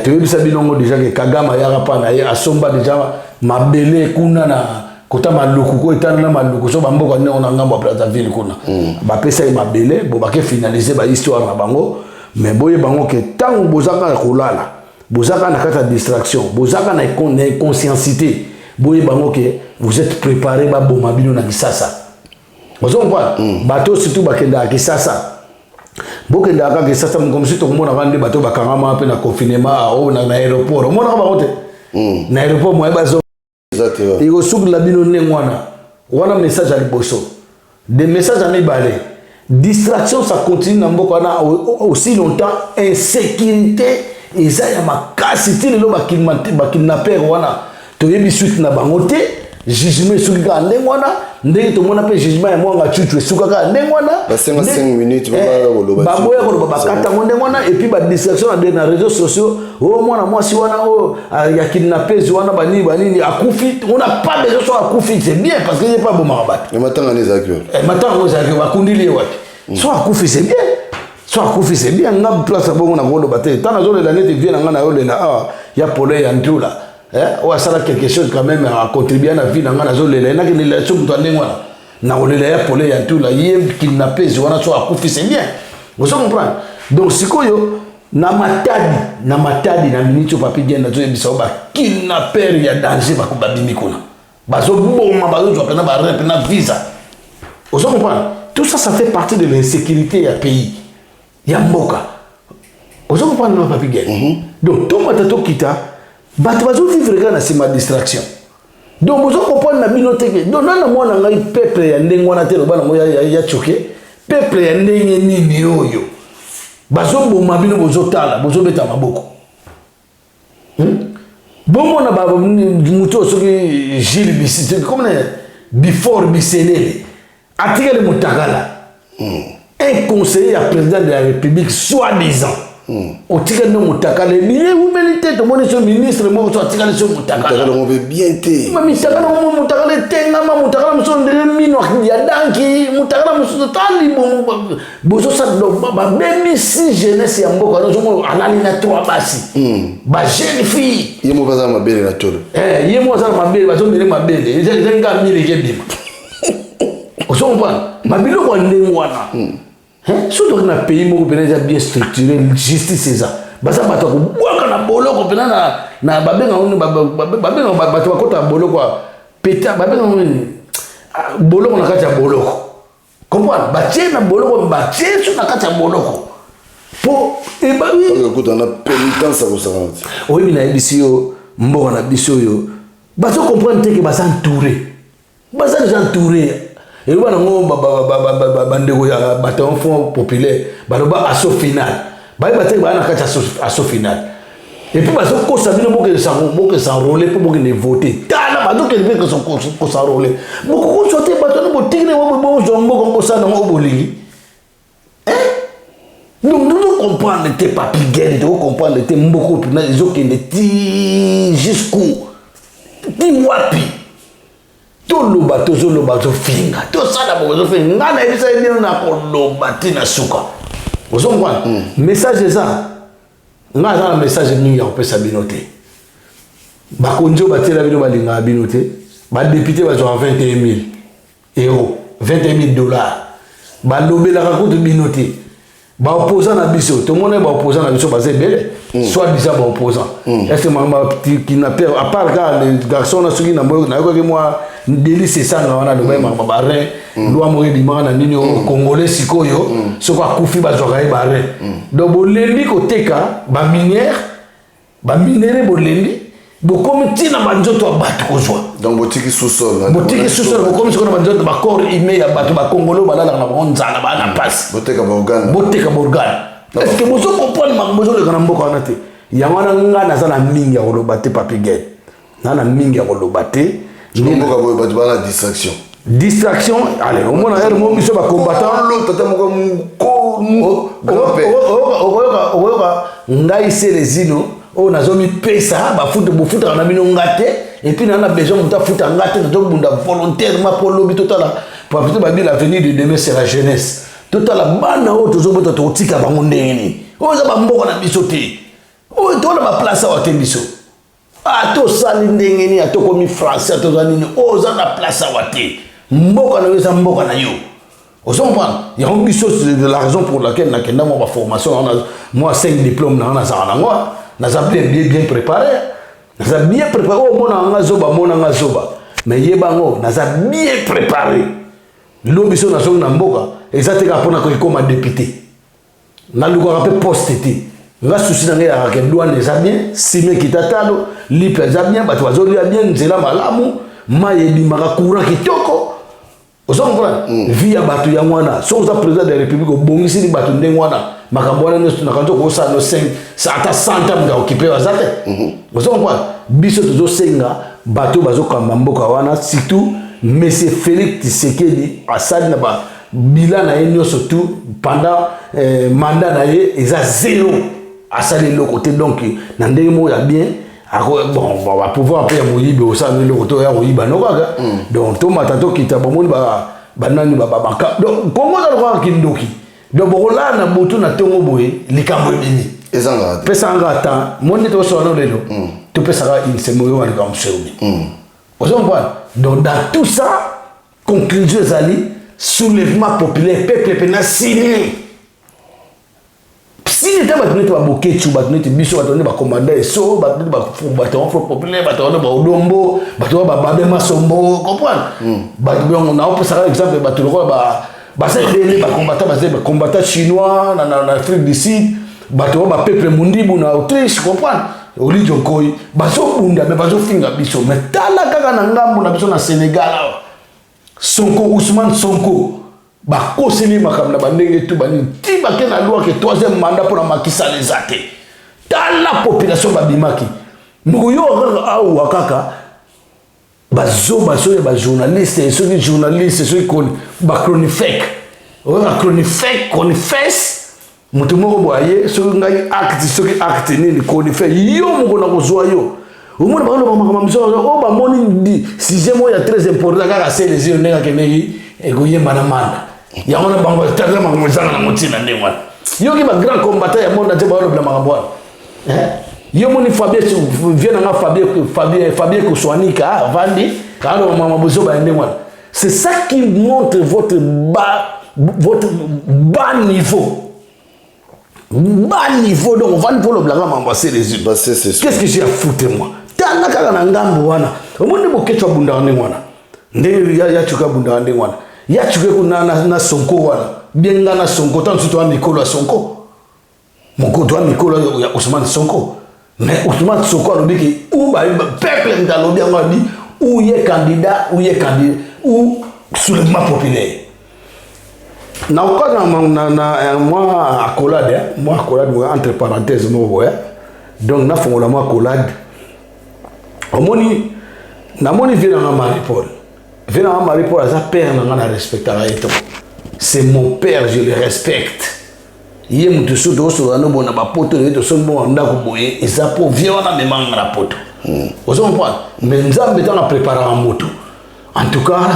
Tu veux savoir déjà que Kagame yara pa na ye asomba déjà mabele kuna na kota maluku ko etana maluku so bamboka ne on ngamba Brazzaville kuna ba pesa mabele bo ba ke finaliser ba histoire na bango mais boye bango ke tango bozanga kolala bozaka na kata distraction bozaka na inconsciencité boye bango ke vous êtes préparé ba boma bino na Kisasa vous comprenez bateau surtout bakenda Kisasa bokenda ka Kisasa comme si to mona vande bateau bakangama pe na confinement au na aéroport mona ka bakote na aéroport mo bazo exactement et au souk la bino nengwana wana message à liboso des messages à mibale distraction ça continue na mboka na aussi longtemps insécurité eza ya makasi ti lelo bakidnapper wana toyebi suite na bango te jugement esuki kaka ndenge wana ndenge tomona mpe jugement ya mwanga chuchu esuka kaka ndenge wana basenga 5 minutes baboya koloba bakata ngo ndenge wana et puis badistraction na réseaux sociaux o mwana mwasi wana o ya kidnappers wana banini akufi on n'a pas besoin so akufi c'est bien parce que il pas bon marabat et matanga les acteurs matanga les acteurs bakundili wapi so akufi c'est bien soit akufi c'est bien nga place bongo na kolo baté tant nazo la nete vient nga na yo la ya pole ya ndula ou ça quelque chose quand même à contribuer à la vie na nga nazo lela na ke la tsumu to ndengwana na olela ya pole ya ndula yem kidnapper wana soit akufi c'est bien vous comprenez donc sikoyo na matadi na minute papi genda zo ebisa ba kidnapper ya danger ba kubabimi kuna bazo boma bazo zo pena ba rep na visa vous comprenez tout ça fait partie de l'insécurité ya pays ya mboka ozo comprendre papi genda donc to matato kita bato bazo vivre na sima distraction donc ozo comprendre na binote ke donc na mwana ngai peuple ya ndenge wana te lobana ngo ya choke peuple ya ndenge nini oyo bazo boma bino bozo tala bozo beta maboko bomo na baba muto soki Gilles Bissi comme before Bisenele atikele mutakala un conseiller à président de la République soi-disant au tigre de Moutakale vous méritez de mon ministre moi soit tigre de Moutakale on veut bien té mais Moutakale Moutakale tenga Moutakale muso de mino ya danki Moutakale muso tali bozo sa do ba même si jeunesse ya mboka no alali na 3 basi ba jeune fille yemo baza mabele na tolo yemo baza mabele bazo ndele mabele zenga mili ke bima osomba mabilo ko ndengwana surtout dans un pays où on bien structuré, justice c'est ça. Basa bato ko bwaka na boloko pena na babenga on bato bakota boloko peta babenga on boloko na kati ya boloko. Comprendre? Batie na boloko batie sur na kati ya boloko. Po e ba oui. Parce que on a pénitence à ça. Oui, mais na bisio mboka na bisio yo. Bato comprendre que basa entouré. Basa entouré. Et voilà, bandeko ya bataillon Front populaire, baloba asso final. Ba baté ba na kati asso final. Et puis baso ko sabino boke s'enrôler pour boke ne voter. Tala bato ke veut que son ko s'enrôler. Boko ko sote bato no botigre bo zombo ko ça na mo bolingi. Donc nous comprendre tes papi gain, nous comprendre tes mboko na les autres qui jusqu'où. Dis wapi. Toloba tozoloba finga to sala bozo finga na ebisa ebino na koloba tina suka ozongwana message ça nga za message mingi ya kopesa binote bakonjo batela bino balinga binote ba député ba zo 21 000 euros 21 000 $, ba lobela ka ko binote ba opposant na biso to mona ba opposant na biso ba zebele soit disant ba opposant est-ce que mama qui n'a pas à part quand les garçons na suki na moyo na ko ke moi ndeli c'est ça na wana loba mama bare loi mo di mana nini o congolais sikoyo soko akufi ba zoka e bare donc bolendi ko teka ba minere bolendi bokomi tina banzoto bato kozwa donc botiki sous-sol bokomi soko na banzoto ba corps humain ya bato ba congolais balala na bonzala ba na passe boteka ba organe est-ce que vous comprenez makambo le kana mboka wana te yangwana nga na sana mingi ya koloba te papi gel na mingi ya koloba te mboka boyo bato bana distraction allez au moins er mo biso ba combattant l'autre tata moko oyoka ngai c'est les ino o nazomi pesa ba futa na bino ngate et puis na besoin muta futa ngate na bunda volontairement pour lobi total pour peut-être ba l'avenir de demain c'est la jeunesse total bana o tozobota totika bango ndeni o za ba mboka na biso te o to na ba place wa te biso to sali ndenge ni atokomi français to za nini o za na place wa te mboka na yo mboka na yo o so comprendre il y a biso de la raison pour laquelle na kenda mo ba formation moi 5 diplômes na za na ngwa naza bien préparé naza bien préparé o mona zoba mais yebango naza bien préparé lobiso na songa mboka ezate ka pona ko ikoma député na luka pe poste ti nga souci na ngai ya douane eza bien sime kitatalo lipe eza bien bato bazolia bien nzela malamu maye bimaka courant kitoko ozo comprendre via bato ya mwana so oza président de la république obongisi ni bato ndenge wana makambo wana nyonso na kanzo kosa no 5 ata 100 ans nga occupé wazate ozo comprendre biso tozosenga bato bazokamba mboka wana surtout monsieur Félix Tshisekedi asali na ba bilan na ye nyonso tout pendant mandat na ye eza zéro asali le côté donc na ndenge mo ya bien bon va pouvoir payer moyibe au sein le côté ya moyiba no kaka donc to matato kita bomoni ba nani ba donc kongo za kwa kindoki donc bola na butu na tongo boye likambo bini ezanga pesa ngata moni to so na lelo to pesa ka une semoyo wa likambo seumi ozo mpana donc dans tout ça conclusion zali soulèvement populaire peuple pena signé si les gens ont boké tu biso batone ba commander so batone ba front populaire batone ba odombo batone ba babe masombo comprendre batone na opesa exemple batone ba ça délé ba combattant chinois na Afrique du Sud batone ba peuple mundibu na Autriche comprendre oli jokoi baso bunda mais baso finga biso mais tala kaka na ngambo na biso na Sénégal Sonko Ousmane Sonko bakoseli makambo na bandenge tu bani ti bake na loi que troisième mandat pour Macky Sall ezate dans la population babimaki ngoyo awa kaka bazo ba journaliste ceux journalistes ceux ba chronique confesse mutu moko boye ceux ngai acte ni chronique yo moko na kozwa yo omona ba lo makambo mzo o ba moni di sixième ya très important kaka c'est les yeux nenga kenegi ekoyemba na manda yamona bango tala makambo zanga na motina ndengwa yo ki ba grand combattant ya monde te ba lo bla makambo yo moni Fabien vient na Fabien Koswanika vandi karo mama bozo ba ndengwa c'est ça qui montre votre bas niveau donc on va pour le blague m'embrasser les yeux qu'est-ce que j'ai à foutre moi tala kaka na ngambo wana omoni boketwa bunda ndengwana ndenge ya chuka bunda ndengwana ya chuke kuna na Sonko wana bienga na Sonko tant surtout à Mikolo à Sonko moko to Mikolo ya Ousmane Sonko mais Ousmane Sonko alobi ki ou ba peuple ndalobi ngadi ou ye candidat ou soulèvement populaire na okana na moi accolade entre parenthèses mo donc na fongola moi accolade omoni na moni vient na Marie-Paul Marie-Paul a père n'a respecté c'est mon père je le respecte yé mutu soto so na bona ba poto to so mo ndako boye eza po viona na memanga na poto ozo mpana mais nzambe tanga préparer un moto en tout cas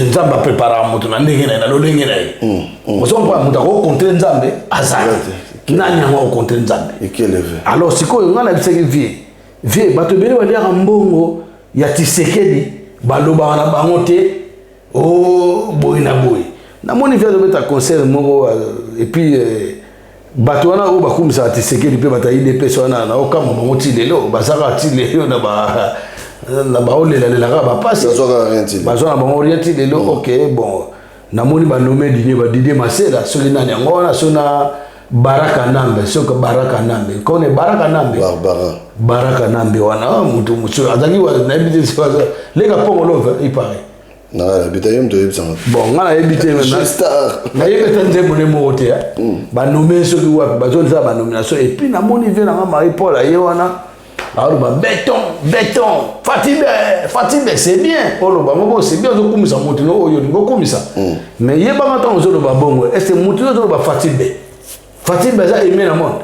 nzambe préparer un moto na ndenge na lo ndenge na ozo mpana muta ko contre nzambe azali nani ngo contre nzambe alors siko ngana biseki vie bato bele wali ya mbongo ya Tshisekedi baloba na bango te o boy na boy na moni vient de mettre concert moko et puis bato wana o bakumisa Tshisekedi pe bata IDP so na okama bango ti lelo basaka ti lelo na ba olela ba passe bazona bango rien ti lelo OK bon na moni ba nommé Didier Masela so li nani ngona so na Baraka Nambe soka Baraka Nambe kone Baraka Nambe Baraka Nambe wana mutu azaki wa na ebite siwaza lega pongo love ipare na ebite yom to ebisa bon ngala ebite na ebite nzembo ne mote ba nommer soki wa ba zone za ba nomination et puis na moni vient na Marie-Paul aye wana alors ba béton Fatime c'est bien olo ba moko c'est bien zo kumisa mutu no oyo ngo kumisa mais yeba ngata zo ba bongo est-ce mutu zo ba Fatime za aimé na monde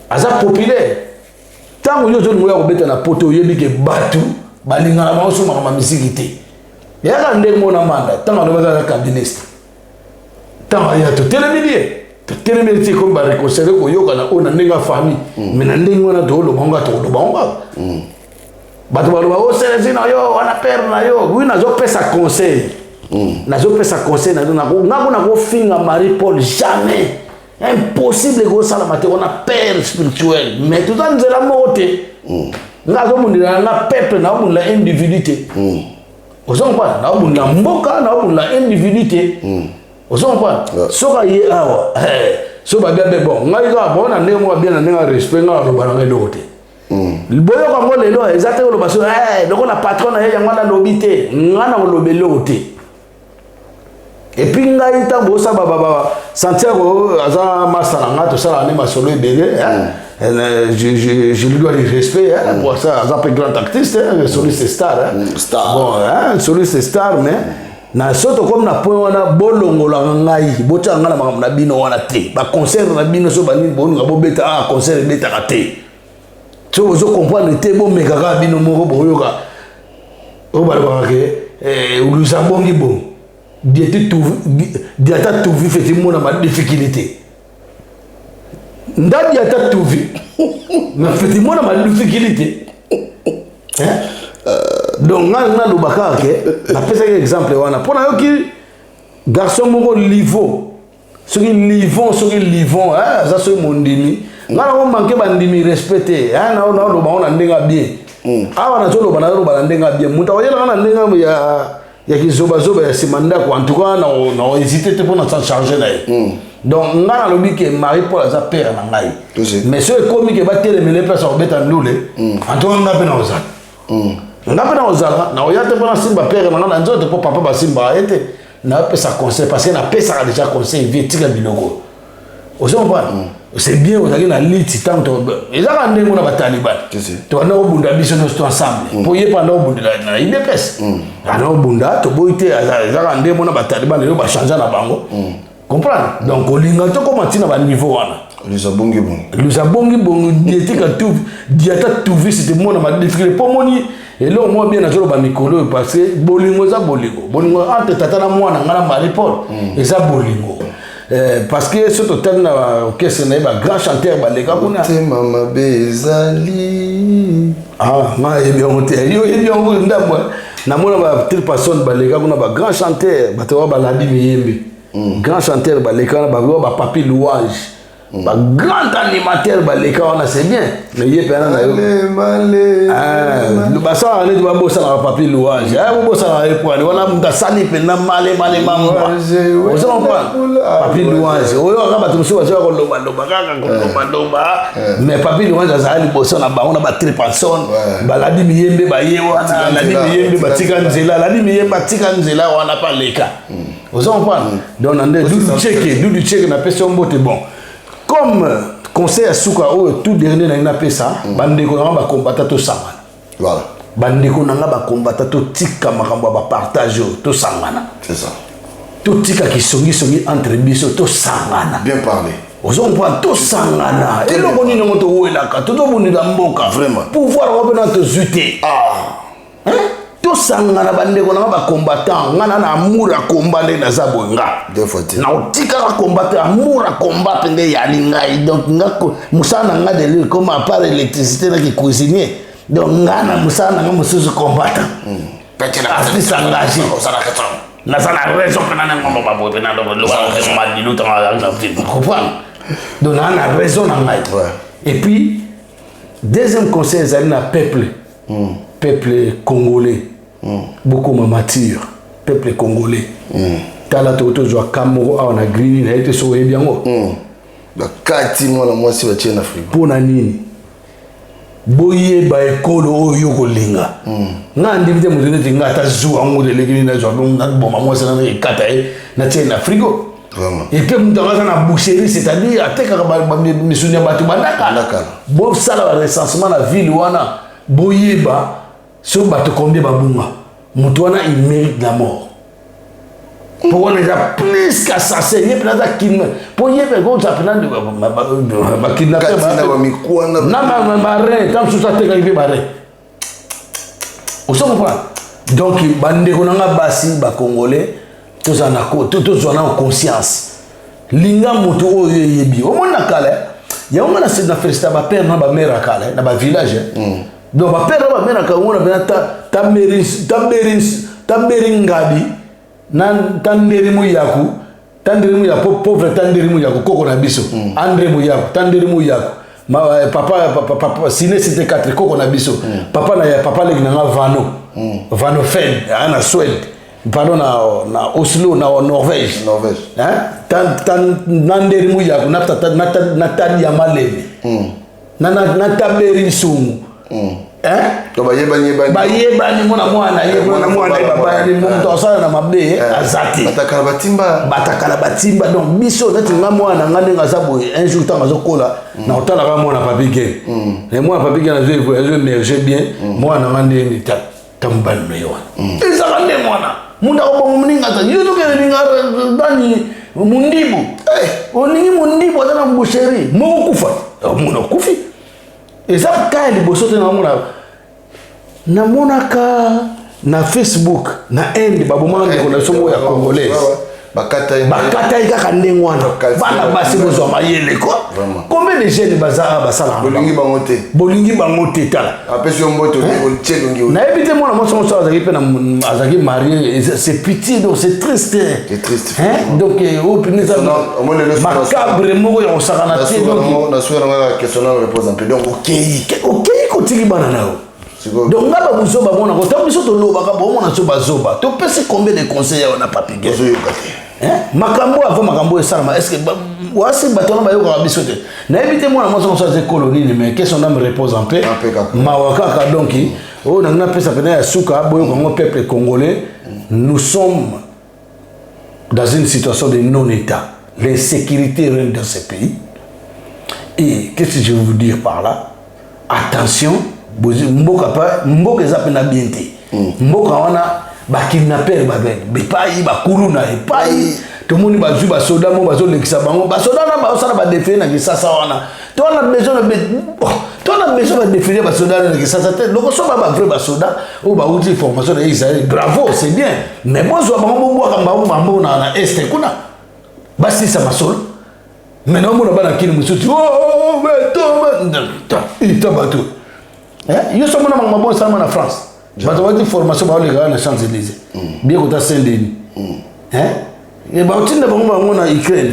aza populaire tant que yo moya ko beta na poto yebi ke batu balinga na baso makama misiki te ya ka ndenge mona manda tant que baza kabiniste tant ya to telemini te ko ba réconcilier ko yoka na ona ndenge famille mais na ndenge wana to lo bonga batu ba o sele na yo wana père na yo oui na zo pesa conseil na zo pesa conseil na ko finga Marie-Paul jamais impossible que ça la mate on a père spirituel mais tout ça nous la moté nga zo mun na peuple na mun la individualité ozon quoi na mun la mboka na mun la individualité ozon quoi so ka ye awa so ba bien bon nga izo bon na ndemo bien na nga respect nga lo bana ngelo te boyo ka ngo lelo exactement lo baso donc la patronne ya ngana lobité ngana lo belo te et puis ngai tango sa baba Santiago aza masala nga to sala ne masolo ebele je lui dois du respect pour ça aza peu grand artiste soliste star bon soliste star mais na soto comme na point wana bolongola ngai botya ngana makambo na bino wana te ba concert na bino so bani bonu ga bobeta concert beta te so ozo comprendre te bo mekaka bino moko boyoka o ba ba ke ulusa bongi bon diata tout vu fait mon ma difficulté nda diata tout vu mais fait mon ma difficulté donc nga lo baka ke na pesa exemple wana pona yo ki garçon moko livon soki livon za so mondimi nga na manke bandimi respecter na lo ba ona ndenga bien awa na zo lo ba ndenga bien muta wayela na ndenga ya kizoba ya simanda ko en tout cas na hésiter te pour na changer na donc nga na lobi ke Marie Paul za père na ngai mais ce comme ke ba tele mele place au beta ndule en tout cas nga pe na ozala na oyate pour na simba père na nga nzote pour papa ba simba ete na pesa conseil parce que na pesa déjà conseil vietika biloko ozo pas c'est bien ozali na liti tanto ezaka ndengo na bataliban to na obunda biso no sto ensemble pour ye pendant obunda na IDPS ana obunda to boite ezaka ndengo na bataliban le ba changer na bango comprendre donc olinga to comment tina ba niveau wana lusa bongi bongo dietika tout diata tout vie c'était mon ma difficile pour moni et là moi bien nazolo ba mikolo parce que bolingo za bolingo entre tata na mwana ngana Marie Paul et ça bolingo parce que ce total na orchestre na ba grand chanteur ba leka kuna mama bezali ma e bien monté yo e bien ngo ndambo na mona ba telle personne ba leka kuna ba grand chanteur ba to ba ladi miyembe grand chanteur ba leka ba papi louange ba grand animateur ba leka wana c'est bien mais ye pena na yo le basa ne ba bossa na papi louange bo bossa na e pour wana mta sani pena male mamba ozo pas papi louange oyo ngaba tumso ba ko loba mais papi louange azali bossa na ba ona ba tripanson ba ladi miyembe ba ye wana ladi miyembe ba tika nzela ladi miyembe ba tika nzela wana pa leka ozo pas donc ande du check na pesa mbote bon comme conseil à Souka tout dernier na ina pesa bande ko nga ba combattre to sangana voilà bande ko nga ba combattre to tika makambo ba partage to sangana c'est ça to tika ki songi entre biso to sangana bien parlé ozo point to sangana et le boni no to wela ka to boni la mboka vraiment pouvoir revenir te zuter to sangana bande ko nga ba combattant ngana na amour à combattre na zabonga deux fois na otika ka combattre amour à combattre nde ya lingai donc ngako musana nga de comme à part électricité na ki cuisinier donc ngana musana nga mususu combattant petit na artiste engagé na sana raison kana na ngomba babo pena do lo ko ma dilu ta na comprendre donc na raison na ngai et puis deuxième conseil c'est na peuple congolais beaucoup mature peuple congolais tala toto zo kamoro a na green na ete so yebi yango ba kati mwana mwasi ba tient na frigo pona nini boye ba ekolo oyo kolinga nga ndivite mudene tinga ta zuwa ngule lekini na zo na boma mwasi na ekata na tient na frigo vraiment et puis mutanga na boucherie c'est-à-dire ateka ba misunya batu bandaka bo sala ba recensement na ville wana boyeba so bato combien babunga mutu wana il mérite la mort pour on déjà plus qu'assassin il peut être kidnappé pour y faire comme ça pendant ba kidnapper ba mikwana na barre tant sous ça te arrivé barre on se comprend donc bande ko nga basi ba congolais tous en accord tous en conscience linga mutu oyo yebi o mona kala ya on na se na festa ba père na ba mère kala na ba village donc ba père ba mère ka on na ta meri ngadi na tanderi mu yaku Tandiri Mouyako, pauvre Tandiri Mouyako, Koko Nabiso. André Mouyako, Tandiri Mouyako. Papa, Siné c'était 4, Koko Nabiso. Papa Legnanga Vano. Vano Fed, na Suède. Pardon, na Oslo, na Norvège. Tandiri Mouyako, Nathalie Yamalebe. Natableri Soumu. Bayebani mwana baba ni muntu osala na mabe azati batakala batimba donc biso nati nga mwana ngane ngazabo un jour tant azokola na otala ka mwana papike les mwana papike na zo émerger bien mwana ngane ni tambal mewa ezala ne mwana munda ko muninga ta yuto ke ninga dani mundibu oningi mundibu atana mbusheri mo kufa muna kufi eza kali bosote na mona namonaka na Facebook na end babomanga ko na somo ya congolaise bakata kaka ndengwana bana basi bozwa mayele ko combien de jeunes basala bolingi bangote tala apesi mboto olchelongi na ebite mona moso azaki pe na azaki marié c'est pitié donc c'est triste hein donc au pinisa macabre moko ya osakana te donc na soira nga question na repose un peu donc OK kotiki bana nao donc nga ba buzoba mona ko tabiso to loba ka bo mona so bazoba to pesi combien de conseils on a pas pigé makambo avant makambo esama est-ce que wasi batona bayo ka biso te na éviter moi na moso so colonie mais que son âme repose en paix mawaka ka donc on a pesa pena ya suka boyo ko peuple congolais nous sommes dans une situation de non-état l'insécurité règne dans ce pays et qu'est-ce que je veux vous dire par là attention mboka eza pena bien te mboka wana bakidnapper bepai bakuluna epai tomoni bazwi basoda mo bazolekisa bango basoda na baosala badefile na kisasa wana tona besoin badefile basoda na kisasa te loko so bavrai basoda oyo bauti formation na Israël bravo c'est bien mais bozwa bango bobwaka mbambo na este kuna basisa masolo maintenant omona bana kini mosusu itabato yo somona mangabo salama na France bato wati formation ba oleka na Champs-Élysées bien kota Saint-Denis et ba otinda bango na Ukraine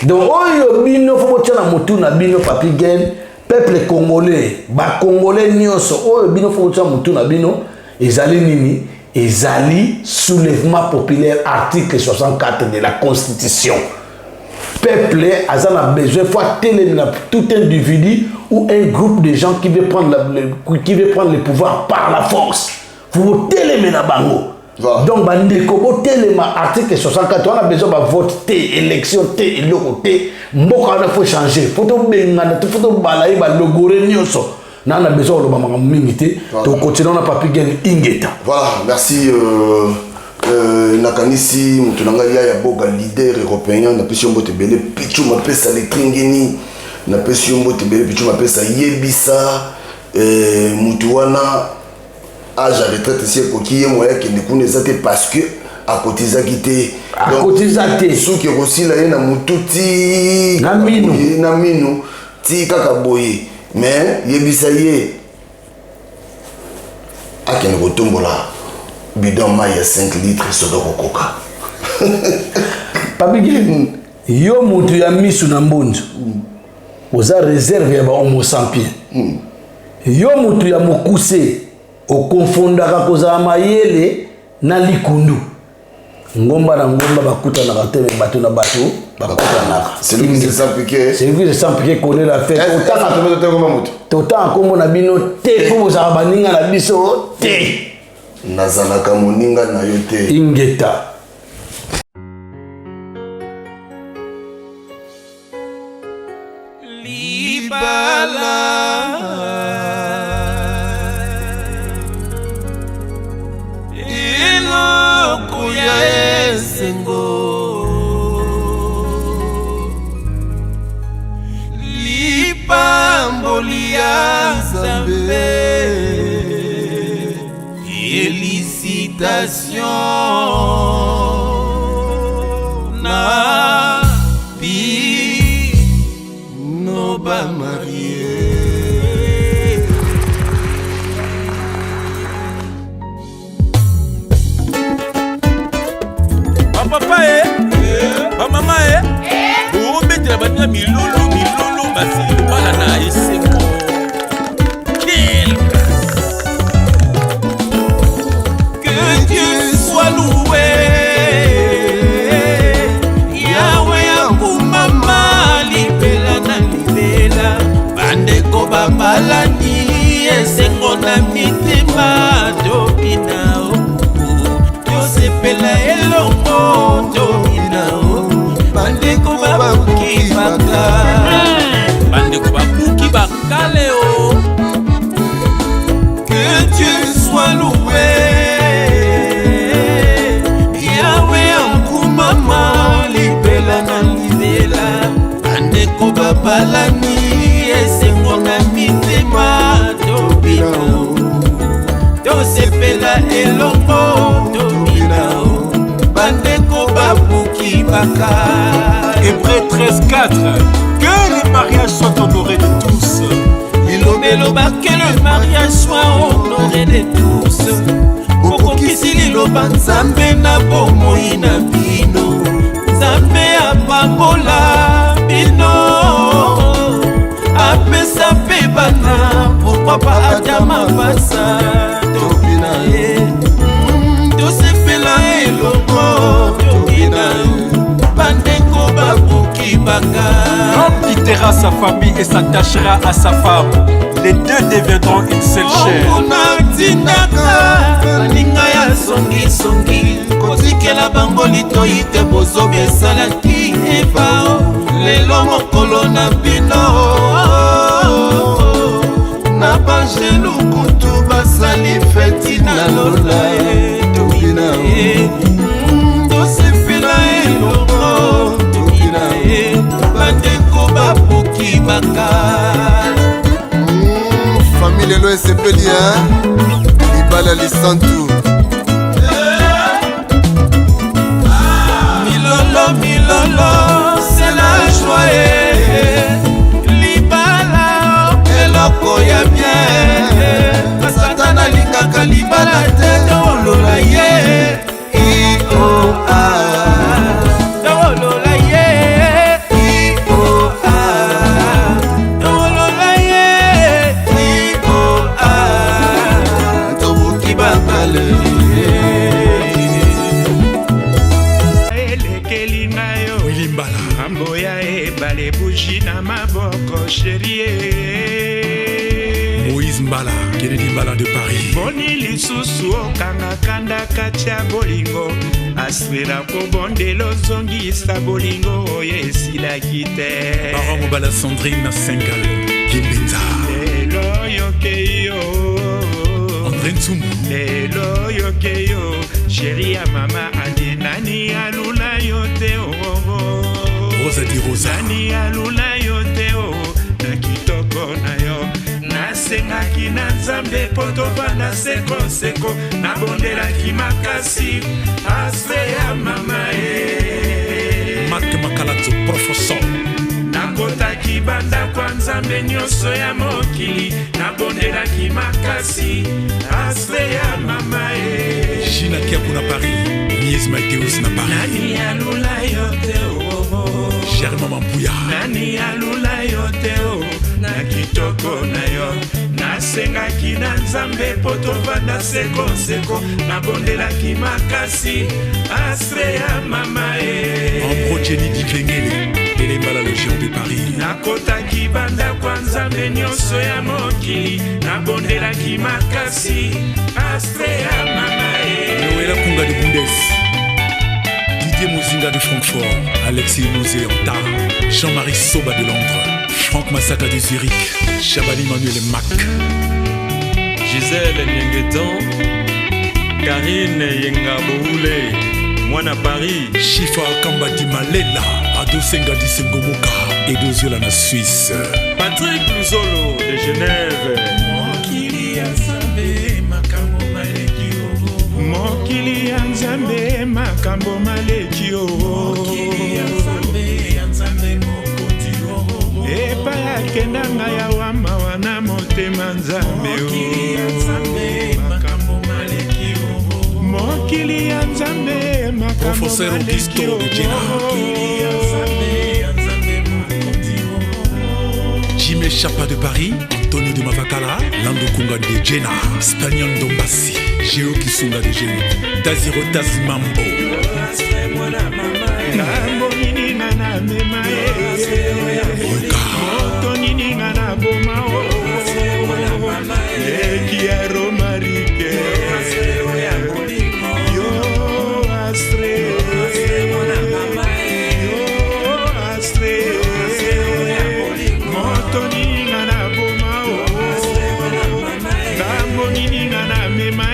donc oyo bino fo botiana motu na bino papi gen peuple congolais ba congolais nyonso oyo bino fo botiana motu na bino ezali nini ezali soulèvement populaire article 64 de la constitution peuple a besoin faut téléminer tout individu ou un groupe de gens qui veut prendre le pouvoir par la force faut téléminer bango donc bandeko bo téléma article 64 on a besoin de vote té élection té lokoté mboka na faut changer faut to bengana faut to balaye ba logore nyonso na on a besoin de ba mingi to continuer na papi gen ingeta voilà merci nakanisi mutunanga ya boga leader européen na pesi mbote belé pichu mapesa le kringeni na pesi mbote belé pichu mapesa yebisa mutu wana âge à retraite si kokiye moya kende kuna ezate parce que a kotizaki te a kotizate suki rosila ye na mututi na minu ti kaka boye mais yebisa ye akende kotombola bidon maille 5 litres sodo kokoka papi yo mutu ya misu na mbonzo oza réserve ya ba homo sapiens yo mutu ya mokuse okofondaka kozala mayele na likundu ngomba na ngomba bakutanaka te me bato na bato bakutanaka celui qui se sent piqué connaît la fête totanga kombo na bino te po bozala baninga na biso te nazalaka moninga na yo te ingeta libala eloko ya esengo lipamboli ya Nzambe félicitations na bino ba marié papa babalani esengo na mitema tobinao tosepela elongo tobinao bandeko babuki baka. Hébreux 13:4. Que le mariage soit honoré de tous. Liloba que le mariage soit honoré de tous. Okokisi liloba nzambe na bomoi na bino. Nzambe apambola bino. Apesa pe bana. Pourquoi pas Adama pasa. Tobina ye. Tosepela elongo. Tobina bandeko babuki baka. L'homme quittera sa famille et s'attachera à sa femme. Les deux deviendront une seule chair. Baninga ya songi kotikela bango litoi te bozobi esalaki eva lelo mokolo na bino na bangelu kutu basali feti na lola tobina tosepela elongo tobina bandeko babuki baka. Famille lelo esepeli libala lisantu milolo c'est la joie libala eloko ya bien basatana lingaka libala te tolola ye ioa tolola ye ioa tolola ye ioa tobuki bakale. Moïse Mbala, Kennedy Mbala de Paris. Boni lisusu okanga kanda katia bolingo aswera ko bondelo zongisa bolingo yesila kite. Baron Mbala Sandrine na Sengal, Kimbenza. Lelo yokeyo André Nsumu. Lelo yokeyo chéri ya mama andi nani alula yote Rosa di Rosa. Nani alula yote na kitoko na yo nasengaki na nzambe po tobanda sekoseko nabondelaki makasi ase ya mama Mak Makalazo professeur nakotaki banda kwa nzambe nyonso ya mokili nabondelaki makasi ase ya mama Gina Kiakou na Paris, Mies Mateus na Paris. Nani alula yote Germain Mambuya. Nani alula yote na kitoko na yo nasengaki na nzambe po tovanda sekoseko nabondelaki makasi ase ya mama Ambro Jenny Dikengele, Elembala le géant de Paris. nakotaki banda kwa nzambe nyonso ya mokili nabondelaki makasi ase ya mama Noëlla Kunga de Bundes, Didier Mozinga de Francfort, Alexis Nozé Anta, Jean-Marie Soba de Londres, Franck Massaka de Zurich, Chabali Manuel Mac, Gisèle Nyengetan, Karine Yengaboule, Mwana Paris, Chifa Kamba di Malela, Ado Senga di Sengomoka, et Doziola na Suisse, Patrick Luzolo de Genève, mokili ya nzambe makambo maleki mokili ya nzambe makambo maleki epa yakendanga ya wama wana motema nzambe mokili ya nzambe makambo Professeur Augusto de Jena, Jimé Chapa de Paris, Antonio de Mavakala, Lando Kunga de Jena, Spagnon Dombassi, Géo Kisunga de Géo, Daziro Tazmambo, ngambo nini ngana mema moto nini ngana boma leki ya romarike yo astre moto nini ngana boma ngambo nini ngana mema